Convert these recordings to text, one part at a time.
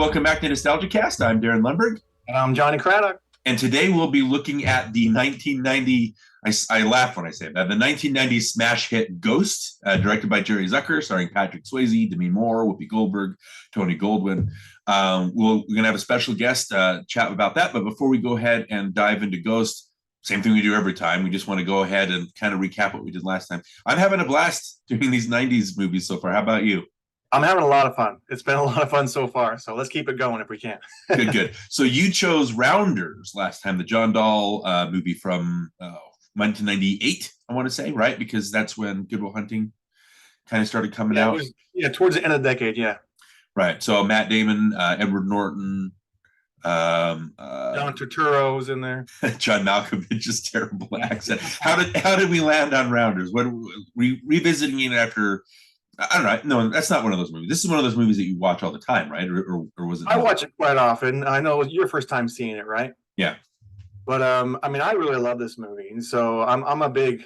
welcome back to NostalgiaCast. I'm Darin Lundberg. And I'm Johnny Craddock. And today we'll be looking at the 1990, I laugh when I say that, the 1990 smash hit Ghost, directed by Jerry Zucker, starring Patrick Swayze, Demi Moore, Whoopi Goldberg, Tony Goldwyn. We're going to have a special guest chat about that. But before we go ahead and dive into Ghost, same thing we do every time. We just want to go ahead and kind of recap what we did last time. I'm having a blast doing these 90s movies so far. How about you? I'm having a lot of fun. It's been a lot of fun so far, so let's keep it going if we can. Good. So you chose Rounders last time, the John Dahl movie from 1998, I want to say, right? Because that's when Good Will Hunting kind of started coming out. Towards the end of the decade, yeah. Right. So Matt Damon, Edward Norton, John Turturro's in there. John Malkovich's terrible accent. How did we land on Rounders? What revisiting it after? I don't know. No, that's not one of those movies. This is one of those movies that you watch all the time, right? Or was it? I watch it quite often. I know it was your first time seeing it, right? Yeah. But I mean, I really love this movie, and so I'm a big,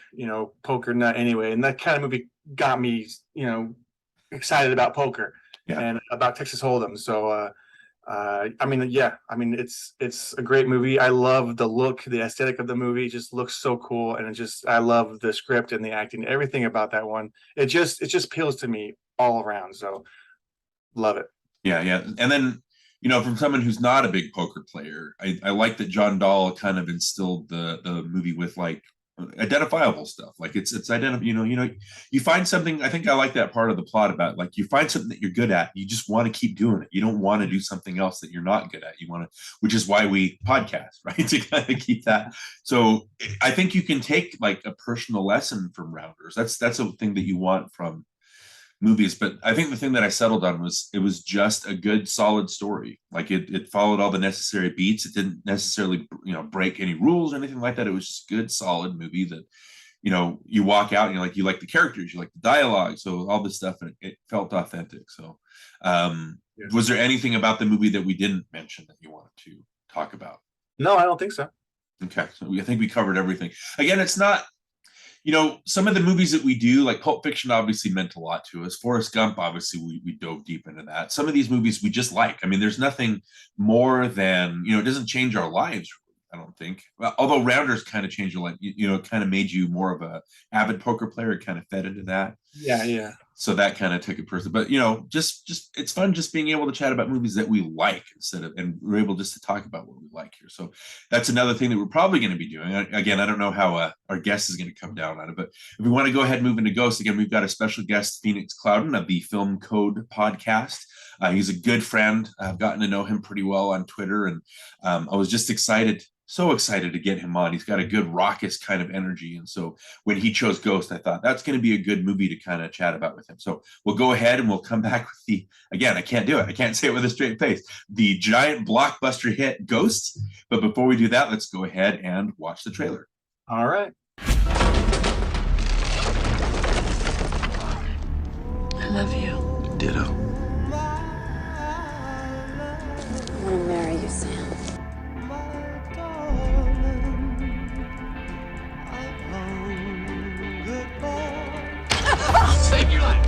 poker nut anyway, and that kind of movie got me, excited about poker and about Texas Hold'em. So, it's a great movie. I love the look, the aesthetic of the movie. It just looks so cool, and I love the script and the acting, everything about that one. It just appeals to me all around. So, love it. Yeah. And then, from someone who's not a big poker player, I like that John Dahl kind of instilled the movie with like identifiable stuff. Like it's you find something. I think I like that part of the plot about like you find something that you're good at, you just want to keep doing it. You don't want to do something else that you're not good at. You want to, which is why we podcast, right? To kind of keep that. So I think you can take like a personal lesson from Rounders. That's a thing that you want from movies. But I think the thing that I settled on was it was just a good, solid story. Like it followed all the necessary beats. It didn't necessarily, break any rules or anything like that. It was just a good, solid movie that, you walk out and you like the characters, you like the dialogue. So all this stuff, and it felt authentic. So was there anything about the movie that we didn't mention that you wanted to talk about? No, I don't think so. Okay. So I think we covered everything. Again, it's not, some of the movies that we do, like Pulp Fiction obviously meant a lot to us. Forrest Gump, obviously, we dove deep into that. Some of these movies we just like. I mean, there's nothing more than, it doesn't change our lives, I don't think. Well, although Rounders kind of changed your life, it kind of made you more of a avid poker player. It kind of fed into that. Yeah. So that kind of took it personal. But, just it's fun just being able to chat about movies that we like and we're able just to talk about what we like here. So that's another thing that we're probably going to be doing. Again, I don't know how our guest is going to come down on it, but if we want to go ahead and move into Ghost, again, we've got a special guest, Phoenix Clouden of the Film Code podcast. He's a good friend. I've gotten to know him pretty well on Twitter, and I was just so excited to get him on. He's got a good raucous kind of energy. And so when he chose Ghost, I thought that's going to be a good movie to kind of chat about with him. So we'll go ahead and we'll come back with again, I can't do it. I can't say it with a straight face, the giant blockbuster hit Ghost. But before we do that, let's go ahead and watch the trailer. All right. I love you. Ditto. I want to marry you, Sam. Save your life.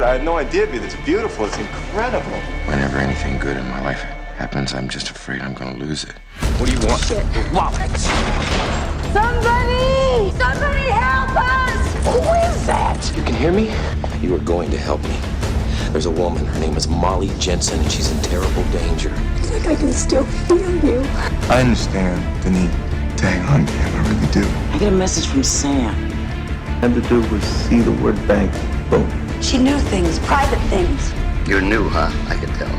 I had no idea, but it's beautiful. It's incredible. Whenever anything good in my life happens, I'm just afraid I'm gonna lose it. What do you want? Shit. Wow. Somebody! Somebody help us! Who is that? You can hear me? You are going to help me. There's a woman. Her name is Molly Jensen, and she's in terrible danger. I think I can still feel you. I understand the need to hang on to him. I really do. I get a message from Sam. All I had to do was see the word bank. Boom. She knew things, private things. You're new, huh? I can tell.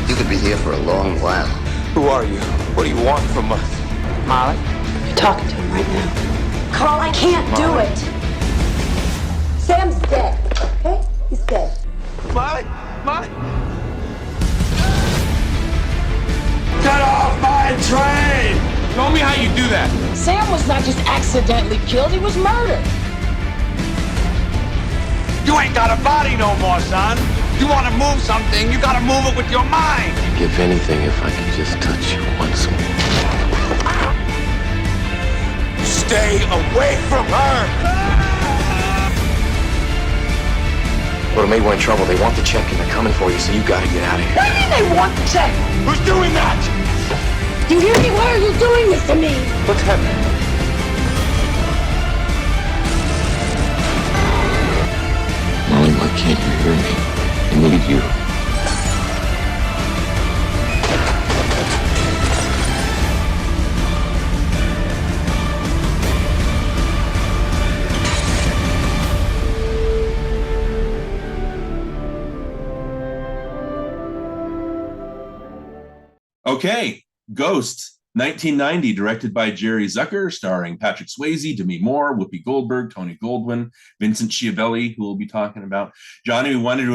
You could be here for a long while. Who are you? What do you want from us? Molly? You're talking to him right now. Carl, I can't do it. Sam's dead, okay? He's dead. Molly! Get off my train! Show me how you do that. Sam was not just accidentally killed, he was murdered. You ain't got a body no more, son. You want to move something, you got to move it with your mind. If anything, if I could just touch you once more. Stay away from her! go to May, we're in trouble. They want the check and they're coming for you, so you gotta get out of here. What do you mean they want the check? Who's doing that? You hear me? Why are you doing this to me? What's happening? Molly, why can't you hear me? I need you. Okay, Ghost, 1990, directed by Jerry Zucker, starring Patrick Swayze, Demi Moore, Whoopi Goldberg, Tony Goldwyn, Vincent Schiavelli, who we'll be talking about. Johnny, we wanted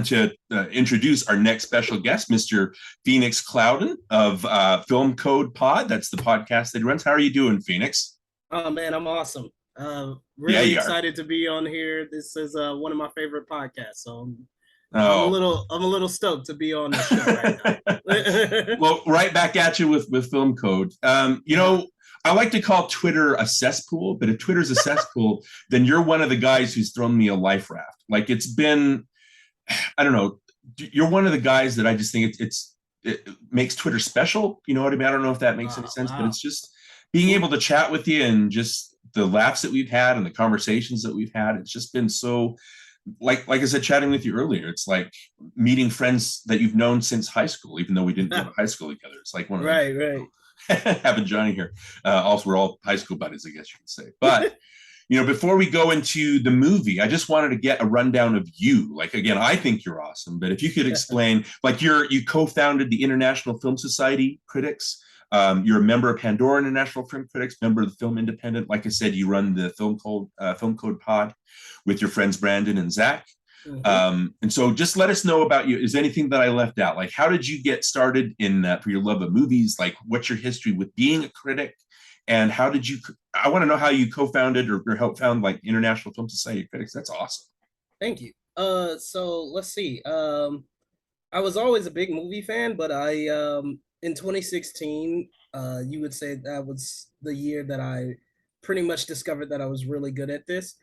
to introduce our next special guest, Mr. Phoenix Clouden of Film Code Pod. That's the podcast that he runs. How are you doing, Phoenix? Oh man, I'm awesome. Really excited to be on here. This is one of my favorite podcasts, so I'm a little stoked to be on the show right now. Well, right back at you with Film Code. I like to call Twitter a cesspool, but if Twitter's a cesspool, then you're one of the guys who's thrown me a life raft. Like, it's been, I don't know, you're one of the guys that I just think it makes Twitter special. You know what I mean? I don't know if that makes any sense, but it's just being able to chat with you and just the laughs that we've had and the conversations that we've had. It's just been so, like I said, chatting with you earlier, it's like meeting friends that you've known since high school, even though we didn't go to high school together. It's like one of right. Having Johnny here. Also, we're all high school buddies, I guess you could say. But before we go into the movie, I just wanted to get a rundown of you. Like, again, I think you're awesome, but if you could explain, like, you co-founded the International Film Society Critics. You're a member of Pandora International Film Critics, member of the Film Independent. Like I said, you run the Film Code Pod with your friends Brandon and Zach. Mm-hmm. And so just let us know about you. Is there anything that I left out? Like, how did you get started in for your love of movies? Like, what's your history with being a critic? And how did you, I want to know how you co-founded or helped found like International Film Society Critics. That's awesome. Thank you. So let's see. I was always a big movie fan, but in 2016, you would say that was the year that I pretty much discovered that I was really good at this.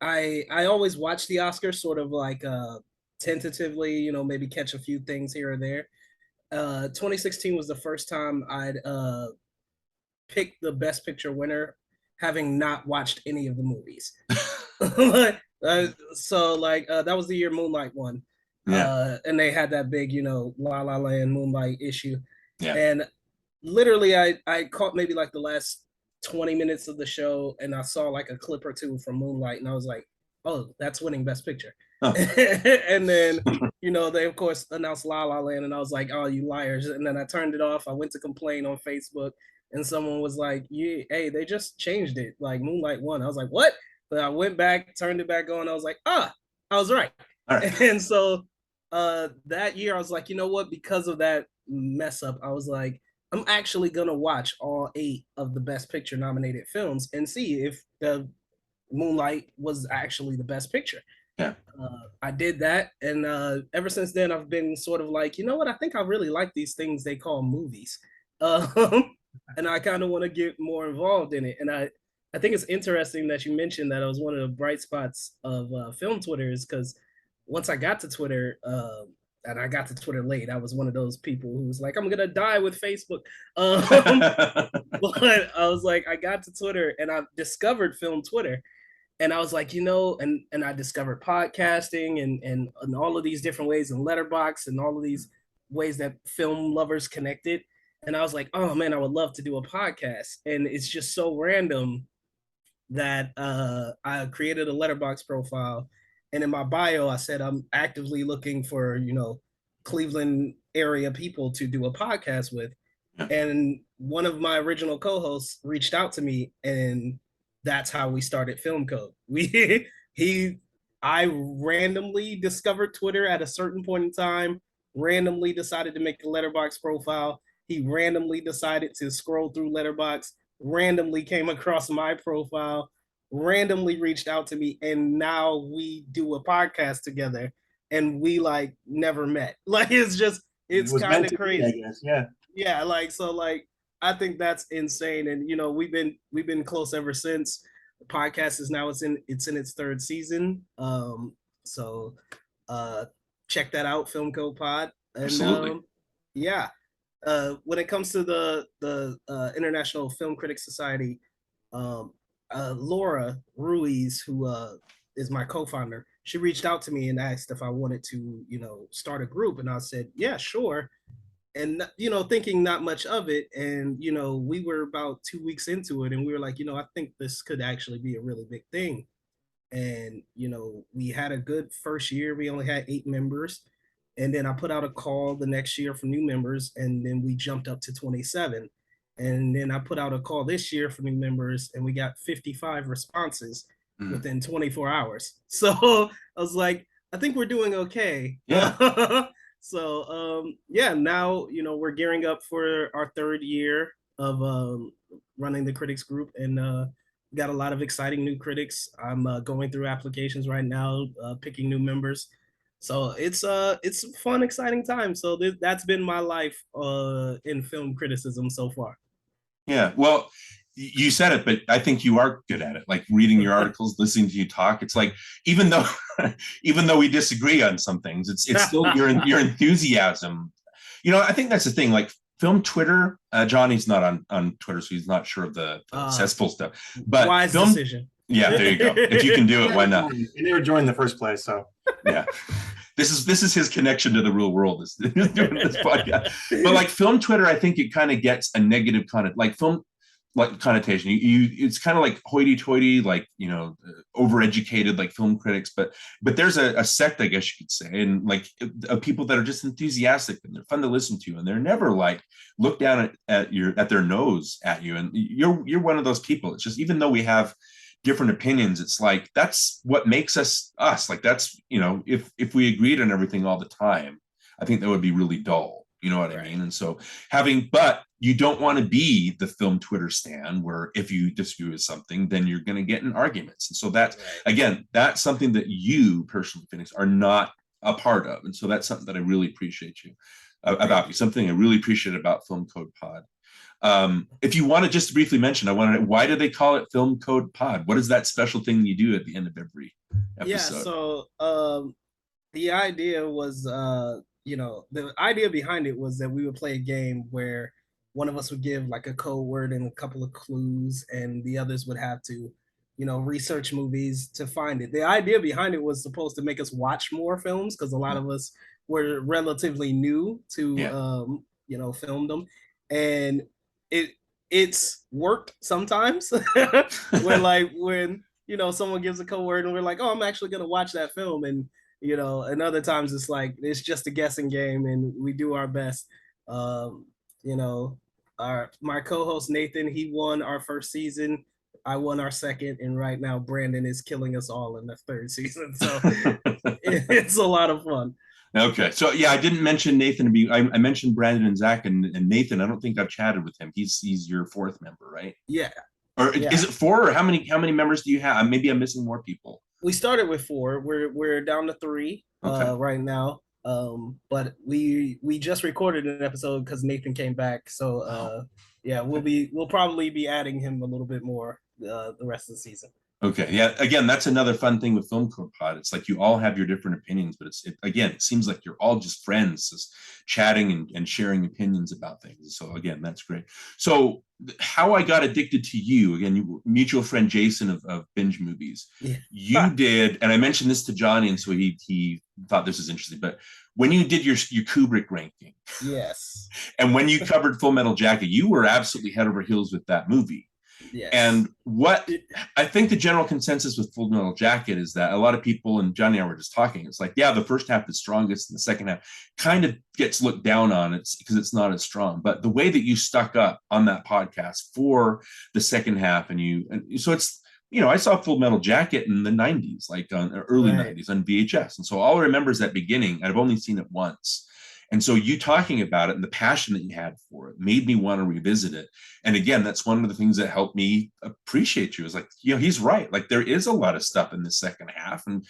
I always watched the Oscars sort of like tentatively, maybe catch a few things here or there. 2016 was the first time I'd picked the Best Picture winner, having not watched any of the movies. So that was the year Moonlight won. Yeah. And they had that big, La La Land Moonlight issue. Yeah. And literally I caught maybe like the last 20 minutes of the show and I saw like a clip or two from Moonlight and I was like, oh, that's winning Best Picture. Oh. And then, they of course announced La La Land and I was like, oh, you liars. And then I turned it off. I went to complain on Facebook and someone was like, yeah, hey, they just changed it. Like Moonlight won. I was like, what? But I went back, turned it back on. I was like, I was right. All right. And so that year I was like, you know what? Because of that mess up, I was like, I'm actually going to watch all 8 of the Best Picture nominated films and see if the Moonlight was actually the Best Picture. Yeah. I did that. And ever since then, I've been sort of like, you know what? I think I really like these things they call movies. And I kind of want to get more involved in it. And I think it's interesting that you mentioned that I was one of the bright spots of film Twitter is because once I got to Twitter, and I got to Twitter late, I was one of those people who was like, I'm going to die with Facebook. But I was like, I got to Twitter and I discovered film Twitter. And I was like, and I discovered podcasting and all of these different ways and Letterboxd and all of these ways that film lovers connected. And I was like, oh man, I would love to do a podcast. And it's just so random that I created a Letterboxd profile. And in my bio, I said, I'm actively looking for, Cleveland area people to do a podcast with. And one of my original co-hosts reached out to me and that's how we started Film Code. I randomly discovered Twitter at a certain point in time, randomly decided to make a Letterboxd profile. He randomly decided to scroll through Letterboxd, randomly came across my profile, randomly reached out to me, and now we do a podcast together and we like never met. Like it's kind of crazy. I guess. Yeah. Yeah, I think that's insane. And we've been close ever since. The podcast is now it's in its third season. So check that out, Film Code Pod. And Absolutely. yeah. When it comes to the International Film Critics Society, Laura Ruiz, who is my co-founder, she reached out to me and asked if I wanted to, start a group, and I said, yeah, sure. And thinking not much of it, and we were about 2 weeks into it, and we were like, I think this could actually be a really big thing. And we had a good first year. We only had 8 members. And then I put out a call the next year for new members, and then we jumped up to 27. And then I put out a call this year for new members, and we got 55 responses within 24 hours. So I was like, I think we're doing okay. Yeah. So yeah, now we're gearing up for our 3rd year of running the critics group, and got a lot of exciting new critics. I'm going through applications right now, picking new members. So it's a fun, exciting time. So that's been my life in film criticism so far. Yeah, well, you said it, but I think you are good at it. Like reading your articles, listening to you talk. It's like even though we disagree on some things, it's still your enthusiasm. I think that's the thing. Like film Twitter, Johnny's not on Twitter, so he's not sure of the cesspool stuff. But wise decision. Yeah, there you go. If you can do it, why not? You never joined in the first place, so yeah. This is his connection to the real world, is doing this podcast. But like film Twitter, I think it kind of gets a negative connotation. It's kind of like hoity-toity, like overeducated, like film critics. But there's a sect, I guess you could say, and like of people that are just enthusiastic and they're fun to listen to, and they're never like look down at their nose at you. And you're one of those people. It's just, even though we have different opinions, it's like that's what makes us us. Like that's if we agreed on everything all the time, I think that would be really dull. You know what I mean? And so but you don't want to be the film Twitter stan where if you disagree with something, then you're going to get in arguments. And so that's again, that's something that you personally, Phoenix, are not a part of. And so that's something that I really appreciate about you. Something I really appreciate about Film Code Pod. If you want to just briefly mention, why do they call it Film Code Pod? What is that special thing you do at the end of every episode? Yeah, so the idea was, the idea behind it was that we would play a game where one of us would give like a code word and a couple of clues, and the others would have to, research movies to find it. The idea behind it was supposed to make us watch more films, because a lot of us were relatively new to, film them. And it's worked sometimes when someone gives a code word and we're like, oh, I'm actually going to watch that film. And, and other times it's like, it's just a guessing game and we do our best. My co-host Nathan, he won our first season. I won our second. And right now Brandon is killing us all in the 3rd season. So it's a lot of fun. Okay, so yeah, I didn't mention Nathan. I mentioned Brandon and Zach, and Nathan. I don't think I've chatted with him. He's your 4th member, right? Yeah. Or is it 4? Or how many members do you have? Maybe I'm missing more people. We started with 4. We're down to 3 right now. But we just recorded an episode because Nathan came back. So yeah, we'll probably be adding him a little bit more the rest of the season. Okay. Yeah. Again, that's another fun thing with Film Code Pod. It's like you all have your different opinions, but it seems like you're all just friends, just chatting and sharing opinions about things. So again, that's great. So how I got addicted to you, again, mutual friend Jason of Binge Movies. Yeah. You did, and I mentioned this to Johnny, and so he thought this was interesting, but when you did your Kubrick ranking. Yes. And when you covered Full Metal Jacket, you were absolutely head over heels with that movie. Yes. And what I think the general consensus with Full Metal Jacket is that a lot of people, and Johnny and I were just talking, it's like, yeah, the first half is strongest and the second half kind of gets looked down on because it's not as strong. But the way that you stuck up on that podcast for the second half, and so it's, I saw Full Metal Jacket in the 90s, like on early 90s on VHS. And so all I remember is that beginning. I've only seen it once. And so you talking about it and the passion that you had for it made me want to revisit it. And again, that's one of the things that helped me appreciate you, is like, he's right. Like there is a lot of stuff in the second half. And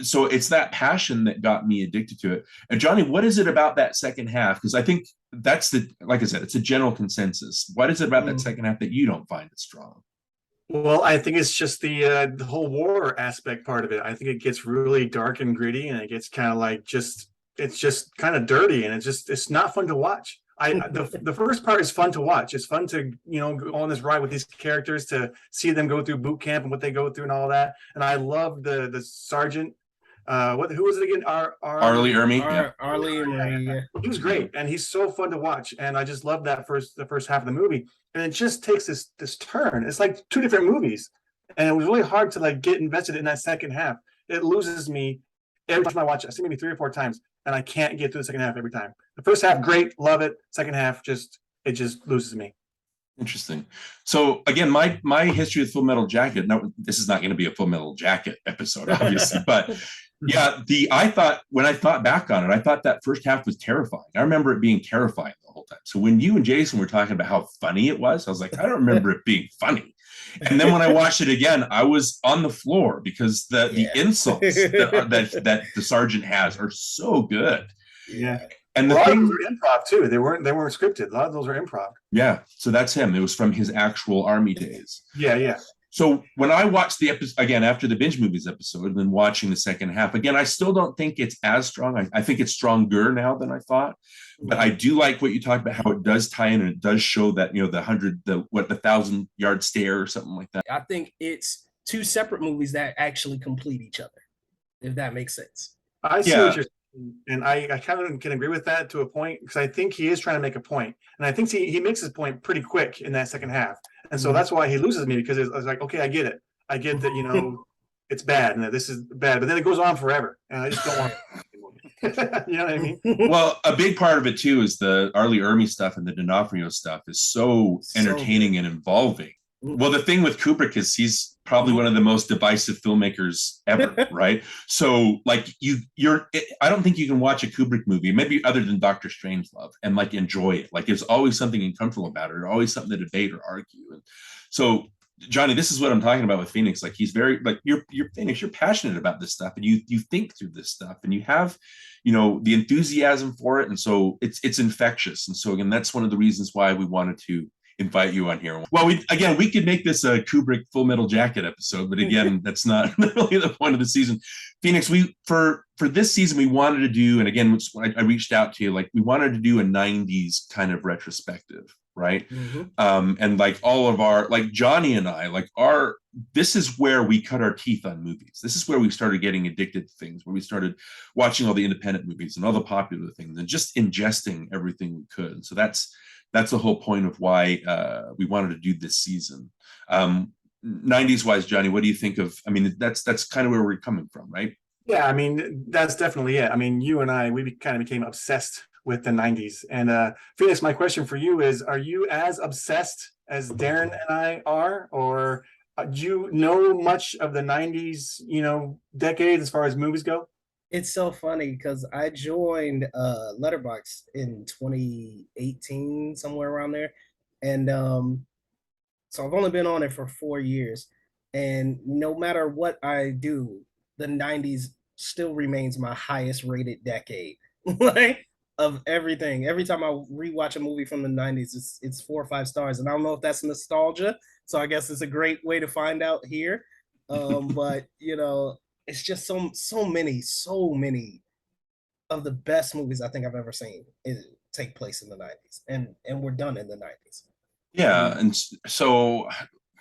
so it's that passion that got me addicted to it. And Johnny, what is it about that second half? Because I think that's like I said, it's a general consensus. What is it about that second half that you don't find it strong? Well, I think it's just the whole war aspect part of it. I think it gets really dark and gritty, and it gets kind of like it's just kind of dirty, and it's not fun to watch. The first part is fun to watch. It's fun to go on this ride with these characters, to see them go through boot camp and what they go through and all that. And I love the sergeant. Who was it again? R. Lee Ermey. R. Lee Ermey. Yeah. He was great, and he's so fun to watch. And I just love the first half of the movie, and it just takes this turn. It's like two different movies, and it was really hard to like get invested in that second half. It loses me every time I watch it. I've seen it maybe 3 or 4 times, and I can't get through the second half every time. The first half, great, love it. Second half, it just loses me. Interesting. So again, my history with Full Metal Jacket. Now, this is not going to be a Full Metal Jacket episode, obviously, but yeah, I thought back on it, I thought that first half was terrifying. I remember it being terrifying the whole time. So when you and Jason were talking about how funny it was, I was like, I don't remember it being funny. And then when I watched it again, I was on the floor because the insults that the sergeant has are so good. Yeah. And a lot of those were improv too. They weren't scripted. A lot of those were improv. Yeah. So that's him. It was from his actual army days. Yeah. So when I watched the episode again after the binge movies episode and then watching the second half again, I still don't think it's as strong. I think it's stronger now than I thought, but I do like what you talked about, how it does tie in and it does show that the 1,000-yard stare or something like that. I think it's 2 separate movies that actually complete each other, if that makes sense. I see what you're saying, and I kind of can agree with that to a point, because I think he is trying to make a point, and I think he makes his point pretty quick in that second half. And so that's why he loses me, because it's like, okay, I get it. I get that, it's bad and that this is bad, but then it goes on forever. And I just don't want it. You know what I mean? Well, a big part of it too is the R. Lee Ermey stuff and the D'Onofrio stuff is so entertaining and involving. Well, the thing with Kubrick is he's probably one of the most divisive filmmakers ever, right? So like I don't think you can watch a Kubrick movie, maybe other than Dr. Strangelove, and like enjoy it. Like there's always something uncomfortable about it, or always something to debate or argue. And so Johnny, this is what I'm talking about with Phoenix. Like he's very like you're Phoenix, you're passionate about this stuff and you think through this stuff and you have, the enthusiasm for it. And so it's infectious. And so again, that's one of the reasons why we wanted to invite you on here. Well, we could make this a Kubrick Full Metal Jacket episode, but again, that's not really the point of the season. Phoenix, for this season, we wanted to do, and again, I reached out to you, like we wanted to do a 90s kind of retrospective, right? And like all of our, like Johnny and I, like this is where we cut our teeth on movies. This is where we started getting addicted to things, where we started watching all the independent movies and all the popular things and just ingesting everything we could. And so that's the whole point of why we wanted to do this season. 90s wise, Johnny, what do you think of? I mean, that's kind of where we're coming from, right? Yeah, I mean, that's definitely it. I mean, you and I, we kind of became obsessed with the 90s. And Phoenix, my question for you is, are you as obsessed as Darin and I are? Or do you know much of the 90s, decade as far as movies go? It's so funny because I joined Letterboxd in 2018, somewhere around there. And so I've only been on it for 4 years. And no matter what I do, the 90s still remains my highest rated decade. Like of everything. Every time I rewatch a movie from the 90s, it's 4 or 5 stars. And I don't know if that's nostalgia. So I guess it's a great way to find out here. But it's just so many of the best movies I think I've ever seen take place in the 90s, and we're done in the 90s. Yeah, and so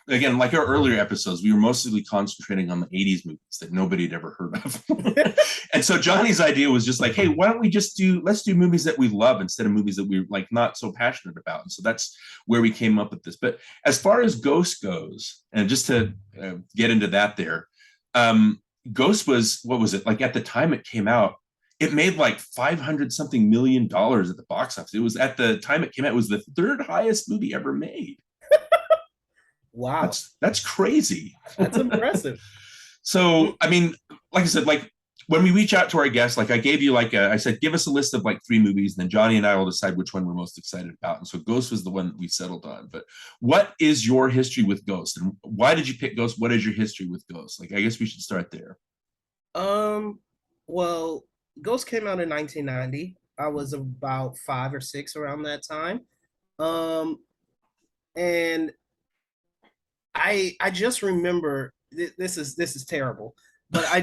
again, like our earlier episodes, we were mostly concentrating on the 80s movies that nobody had ever heard of. And so Johnny's idea was just like, hey, why don't we let's do movies that we love instead of movies that we're like not so passionate about. And so that's where we came up with this. But as far as Ghost goes, and just to get into that there, Ghost was, what was it? Like at the time it came out, it made like $500 million at the box office. It was at the time it came out, it was the 3rd highest movie ever made. Wow. That's crazy. That's impressive. So, I mean, like I said, like when we reach out to our guests, like I gave you I said, give us a list of like 3 movies, and then Johnny and I will decide which one we're most excited about. And so Ghost was the one that we settled on. But what is your history with Ghost, and why did you pick Ghost? What is your history with Ghost? Like, I guess we should start there. Well, Ghost came out in 1990. I was about 5 or 6 around that time. And I just remember this is terrible, but I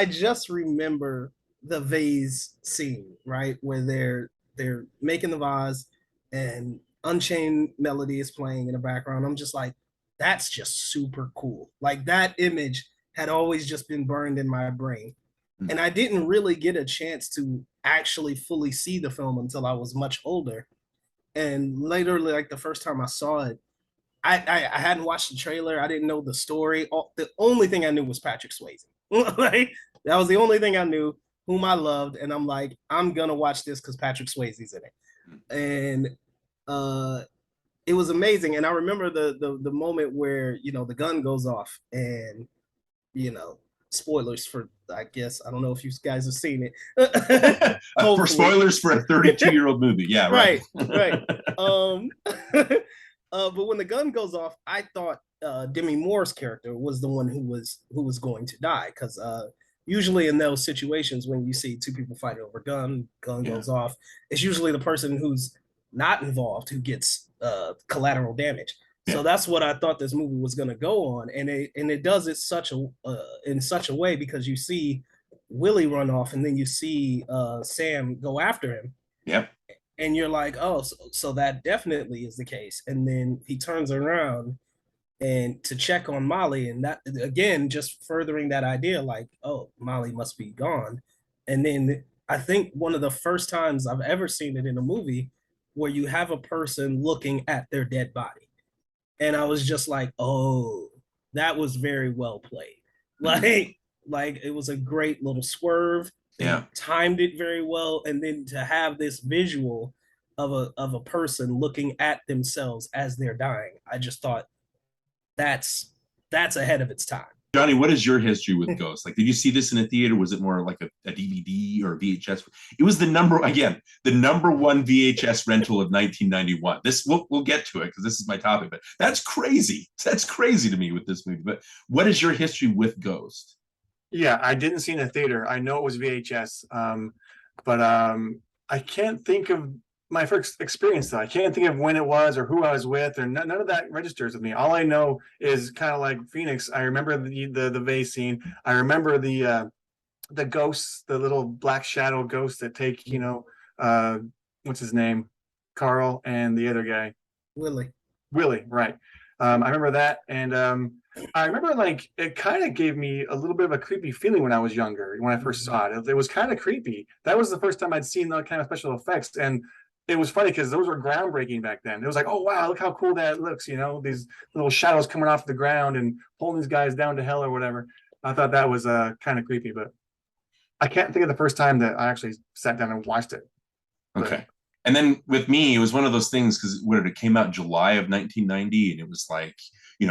just remember the vase scene, right, where they're making the vase and Unchained Melody is playing in the background. I'm just like, that's just super cool. Like that image had always just been burned in my brain. And I didn't really get a chance to actually fully see the film until I was much older. And later, like the first time I saw it, I hadn't watched the trailer. I didn't know the story. The only thing I knew was Patrick Swayze. Like that was the only thing I knew, whom I loved, and I'm like, I'm gonna watch this because Patrick Swayze's in it, and it was amazing. And I remember the moment where the gun goes off, and spoilers for, I guess, I don't know if you guys have seen it. For spoilers for a 32-year-old movie, yeah, right. Right. But when the gun goes off, I thought Demi Moore's character was the one who was going to die, because usually in those situations when you see two people fighting over gun goes off, it's usually the person who's not involved who gets collateral damage. So that's what I thought this movie was going to go on, and it does it in such a way, because you see Willie run off, and then you see Sam go after him. Yep. And you're like, oh, so that definitely is the case. And then he turns around and to check on Molly, and that again just furthering that idea, like, oh, Molly must be gone. And then I think one of the first times I've ever seen it in a movie where you have a person looking at their dead body. And I was just like, oh, that was very well played. Like it was a great little swerve. Yeah. Timed it very well. And then to have this visual of a person looking at themselves as they're dying, I just thought that's ahead of its time. Jonny, what is your history with Ghost? Like, did you see this in a theater? Was it more like a DVD or a VHS? It was the number one VHS rental of 1991. This we'll get to it because this is my topic, but that's crazy. That's crazy to me with this movie. But what is your history with Ghost? Yeah, I didn't see it in a theater. I know it was VHS, but I can't think of my first experience though. I can't think of when it was or who I was with, or none of that registers with me. All I know is kind of like Phoenix. I remember the vase scene. I remember the ghosts, the little black shadow ghosts that take what's his name, Carl, and the other guy, Willie, right? I remember that, and I remember like it kind of gave me a little bit of a creepy feeling when I was younger. When I first saw it, it was kind of creepy. That was the first time I'd seen that kind of special effects, and it was funny because those were groundbreaking back then. It was like, oh wow, look how cool that looks, these little shadows coming off the ground and pulling these guys down to hell or whatever. I thought that was kind of creepy, but I can't think of the first time that I actually sat down and watched it. Okay. And then with me, it was one of those things because it came out July of 1990, and it was like,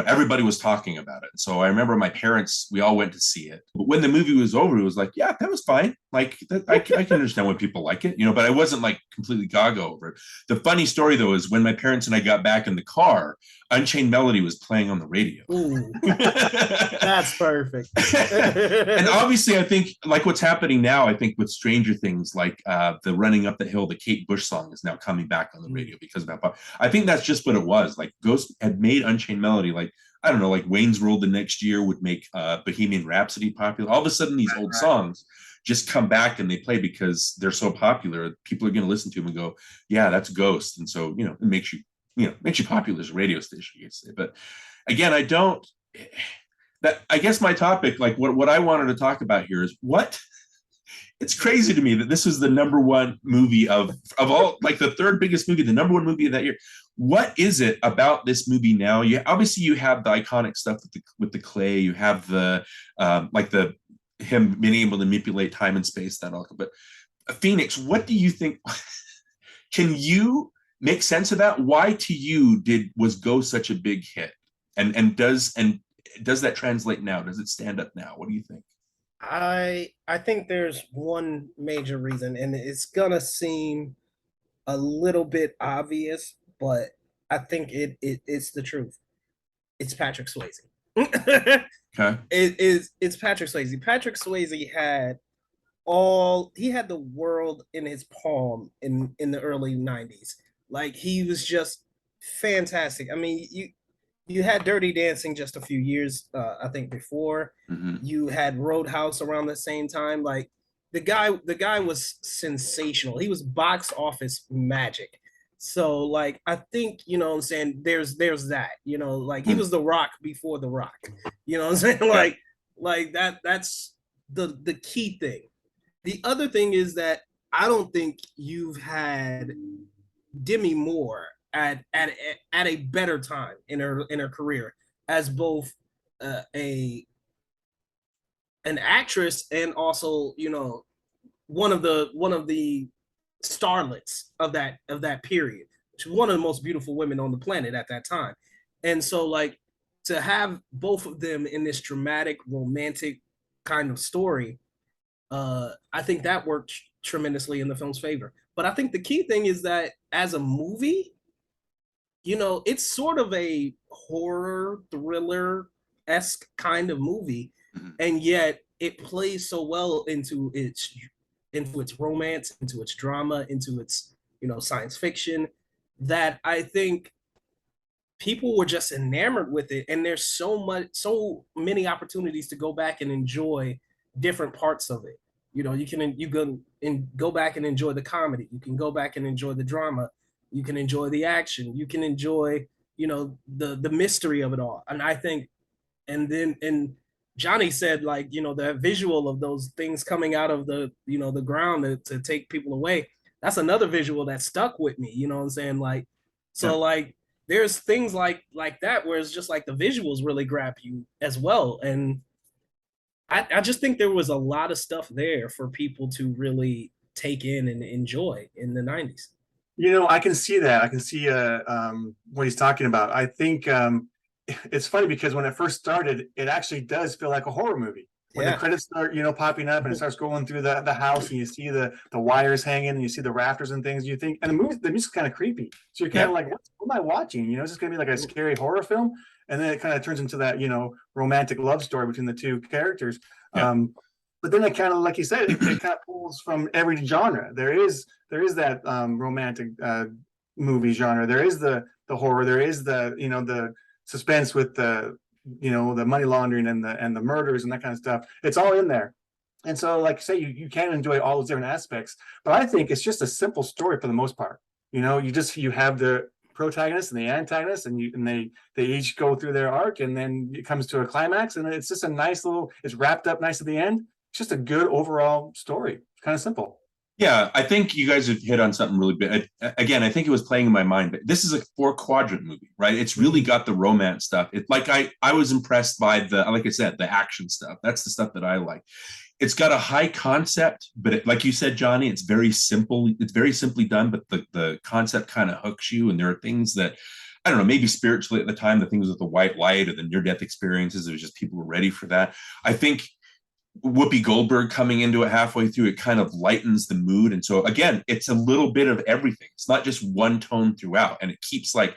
everybody was talking about it. So I remember my parents, we all went to see it. But when the movie was over, it was like, yeah, that was fine. Like, I can understand when people like it, but I wasn't like completely gaga over it. The funny story, though, is when my parents and I got back in the car, Unchained Melody was playing on the radio. Ooh, that's perfect. And obviously, I think like what's happening now, I think with Stranger Things, like the Running Up the Hill, the Kate Bush song is now coming back on the radio because of that. I think that's just what it was. Like Ghost had made Unchained Melody, like, I don't know, like Wayne's World the next year would make Bohemian Rhapsody popular. All of a sudden, these old songs just come back and they play because they're so popular. People are going to listen to them and go, yeah, that's Ghost. And so, it makes you popular as a radio station, you say. But again, I guess my topic, like what I wanted to talk about here is it's crazy to me that this was the number one movie of all, like the third biggest movie, the number one movie of that year. What is it about this movie now? You have the iconic stuff with the clay. You have the him being able to manipulate time and space, that all. But Phoenix, what do you think? Can you make sense of that? Why to you was Ghost such a big hit? And does that translate now? Does it stand up now? What do you think? I think there's one major reason, and it's gonna seem a little bit obvious, but I think it's the truth. It's Patrick Swayze. Okay. It's Patrick Swayze. Patrick Swayze had the world in his palm in the early 90s. Like, he was just fantastic. I mean, you you had Dirty Dancing just a few years, I think, before. You had Roadhouse around the same time. Like the guy was sensational. He was box office magic. So like I think, you know what I'm saying, there's that, you know, like he was the Rock before the Rock. You know what I'm saying? Like that's the key thing. The other thing is that I don't think you've had Demi Moore at a better time in her career as both a an actress and also, you know, one of the starlets of that period. She's one of the most beautiful women on the planet at that time. And so like to have both of them in this dramatic romantic kind of story, I think that worked tremendously in the film's favor. But I think the key thing is that as a movie, you know, it's sort of a horror thriller-esque kind of movie, and yet it plays so well into its romance, into its drama, into its, you know, science fiction, that I think people were just enamored with it. And there's so many opportunities to go back and enjoy different parts of it. You know, you can go back and enjoy the comedy. You can go back and enjoy the drama. You can enjoy the action. You can enjoy, you know, the mystery of it all. And I think, and Jonny said, like, you know, the visual of those things coming out of the, you know, the ground to take people away. That's another visual that stuck with me. You know what I'm saying? Like, so like there's things like that where it's just like the visuals really grab you as well. And I just think there was a lot of stuff there for people to really take in and enjoy in the 90s. You know, I can see that. I can see what he's talking about. I think it's funny because when it first started, it actually does feel like a horror movie. When the credits start, you know, popping up and it starts going through the house and you see the wires hanging and you see the rafters and things, you think, and the music's kind of creepy. So you're kind of like, what am I watching? You know, it's just gonna be like a scary horror film. And then it kind of turns into that, you know, romantic love story between the two characters. But then it kind of, like you said, it kind of pulls from every genre. There is that romantic movie genre. There is the horror. There is the, you know, the suspense with the, you know, the money laundering and the murders and that kind of stuff. It's all in there. And so, like you say, you can enjoy all those different aspects. But I think it's just a simple story for the most part. You know, you have the protagonist and the antagonist, and they each go through their arc, and then it comes to a climax, and it's just a nice little, it's wrapped up nice at the end. It's just a good overall story. It's kind of simple. Yeah, I think you guys have hit on something really big. Again, I think it was playing in my mind, but this is a 4-quadrant movie, right? It's really got the romance stuff. It's like I was impressed by like I said, the action stuff. That's the stuff that I like. It's got a high concept, but like you said, Jonny, it's very simple. It's very simply done, but the concept kind of hooks you. And there are things that, I don't know, maybe spiritually at the time, the things with the white light or the near-death experiences, it was just people were ready for that. I think Whoopi Goldberg coming into it halfway through, it kind of lightens the mood. And so again, it's a little bit of everything. It's not just one tone throughout, and it keeps like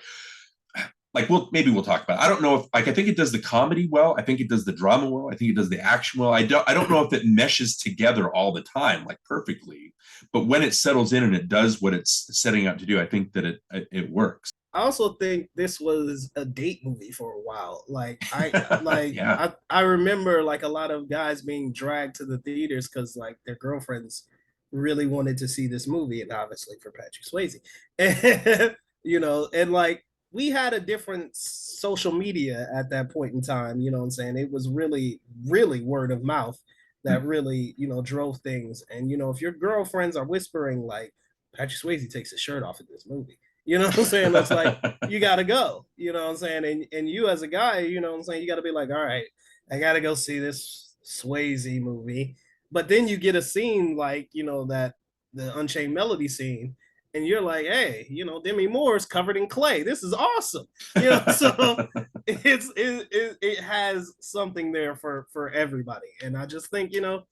maybe we'll talk about it. I don't know if, like, I think it does the comedy well. I think it does the drama well. I think it does the action well. I don't know if it meshes together all the time, like perfectly, but when it settles in and it does what it's setting out to do, I think that it works. I also think this was a date movie for a while. I remember like a lot of guys being dragged to the theaters because like their girlfriends really wanted to see this movie, and obviously for Patrick Swayze, and, you know, and like we had a different social media at that point in time. You know what I'm saying? It was really, really word of mouth that really, you know, drove things. And, you know, if your girlfriends are whispering like Patrick Swayze takes his shirt off in this movie, you know what I'm saying? That's like, you got to go, you know what I'm saying? And you as a guy, you know what I'm saying? You got to be like, all right, I got to go see this Swayze movie. But then you get a scene like, you know, that the Unchained Melody scene, and you're like, hey, you know, Demi Moore is covered in clay. This is awesome. You know, so it has something there for everybody. And I just think, you know,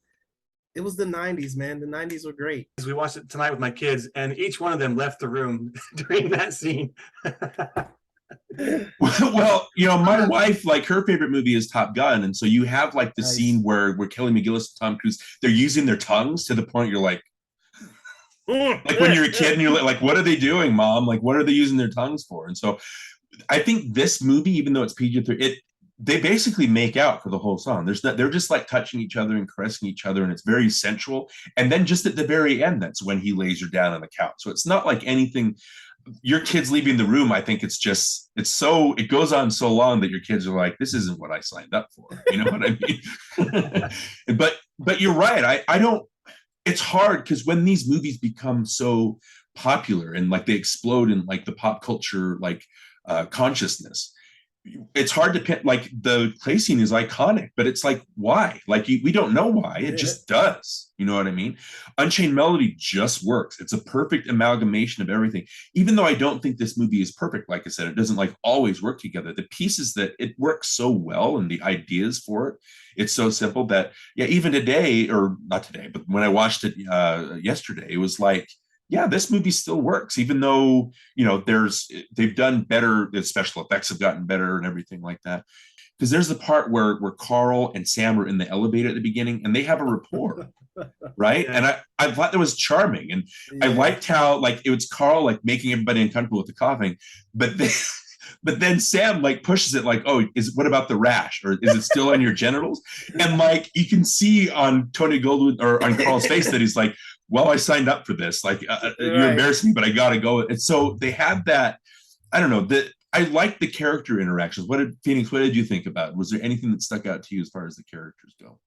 it was the 90s, man. The 90s were great. We watched it tonight with my kids, and each one of them left the room during that scene. Well, you know, my wife, like, her favorite movie is Top Gun. And so you have like the scene where Kelly McGillis and Tom Cruise, they're using their tongues to the point you're like when you're a kid and you're like, what are they doing, Mom? Like, what are they using their tongues for? And so I think this movie, even though it's PG-13, they basically make out for the whole song. They're just like touching each other and caressing each other, and it's very sensual. And then just at the very end, that's when he lays her down on the couch. So it's not like anything. Your kids leaving the room, I think it goes on so long that your kids are like, this isn't what I signed up for. You know what I mean? But you're right. I don't. It's hard because when these movies become so popular and like they explode in like the pop culture consciousness, it's hard to pin. Like the clay scene is iconic, but it's like, why? Like we don't know why. It just does. You know what I mean? Unchained Melody just works. It's a perfect amalgamation of everything. Even though I don't think this movie is perfect, like I said, it doesn't like always work together. The pieces that it works so well and the ideas for it, it's so simple that even today, or not today, but when I watched it yesterday, it was like, yeah, this movie still works, even though, they've done better, the special effects have gotten better and everything like that. Because there's the part where Carl and Sam are in the elevator at the beginning and they have a rapport, right? Yeah. And I thought that was charming. And I liked how like it was Carl like making everybody uncomfortable with the coughing, but then Sam like pushes it like, oh, what about the rash? Or is it still on your genitals? And like you can see on Tony Goldwyn or on Carl's face that he's like, well, I signed up for this. Like, you're embarrassing me, but I got to go. And so they have that, I don't know, that I like the character interactions. What did you think about it? Was there anything that stuck out to you as far as the characters go?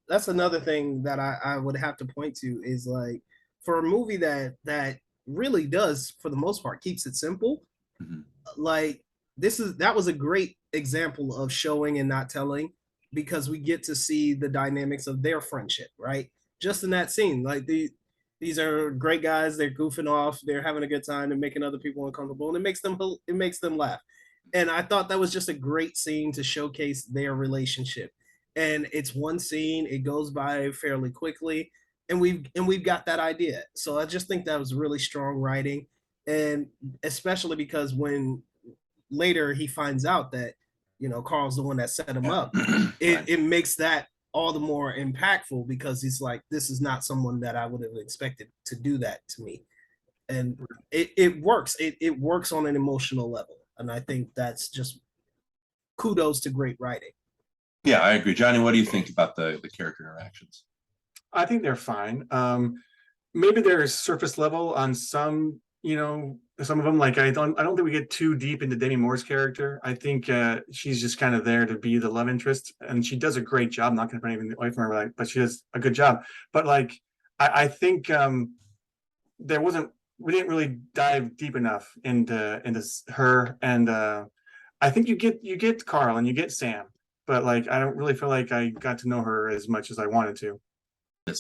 That's another thing that I would have to point to is like, for a movie that really does, for the most part, keeps it simple. Mm-hmm. Like that was a great example of showing and not telling, because we get to see the dynamics of their friendship, right? Just in that scene, like these are great guys. They're goofing off. They're having a good time. They're making other people uncomfortable, and it makes them laugh. And I thought that was just a great scene to showcase their relationship. And it's one scene. It goes by fairly quickly, and we've got that idea. So I just think that was really strong writing, and especially because when later he finds out that Carl's the one that set him up, it makes that all the more impactful, because he's like, this is not someone that I would have expected to do that to me. And it works. It works on an emotional level. And I think that's just kudos to great writing. Yeah, I agree. Johnny, what do you think about the character interactions? I think they're fine. Maybe they're surface level on some, some of them. Like I don't think we get too deep into Demi Moore's character. I think she's just kind of there to be the love interest, and she does a great job. I'm not going to put anything away from her, but she does a good job. But like I think we didn't really dive deep enough into her, and I think you get Carl and you get Sam, but like I don't really feel like I got to know her as much as I wanted to.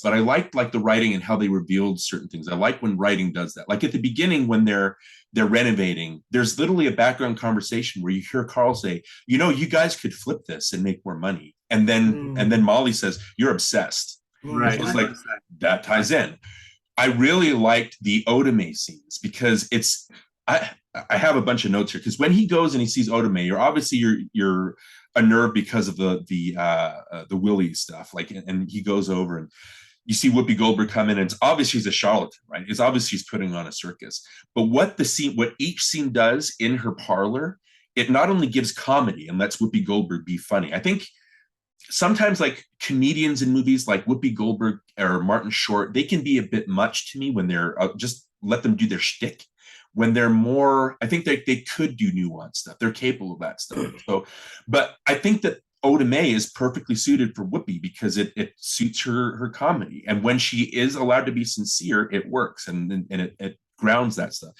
But I liked like the writing and how they revealed certain things. I like when writing does that. Like at the beginning when they're renovating, there's literally a background conversation where you hear Carl say, you guys could flip this and make more money. And then Molly says, you're obsessed. Right. It's like that ties in. I really liked the Otome scenes because I have a bunch of notes here, because when he goes and he sees Otome, you're unnerved because of the Willie stuff. Like, and he goes over and you see Whoopi Goldberg come in, and it's obvious she's a charlatan, right? It's obvious she's putting on a circus. But what each scene does in her parlor, it not only gives comedy and lets Whoopi Goldberg be funny. I think sometimes like comedians in movies like Whoopi Goldberg or Martin Short, they can be a bit much to me when they're just let them do their shtick. When they're more, I think they could do nuanced stuff. They're capable of that stuff. So, but I think that Otome is perfectly suited for Whoopi because it suits her comedy. And when she is allowed to be sincere, it works and it grounds that stuff.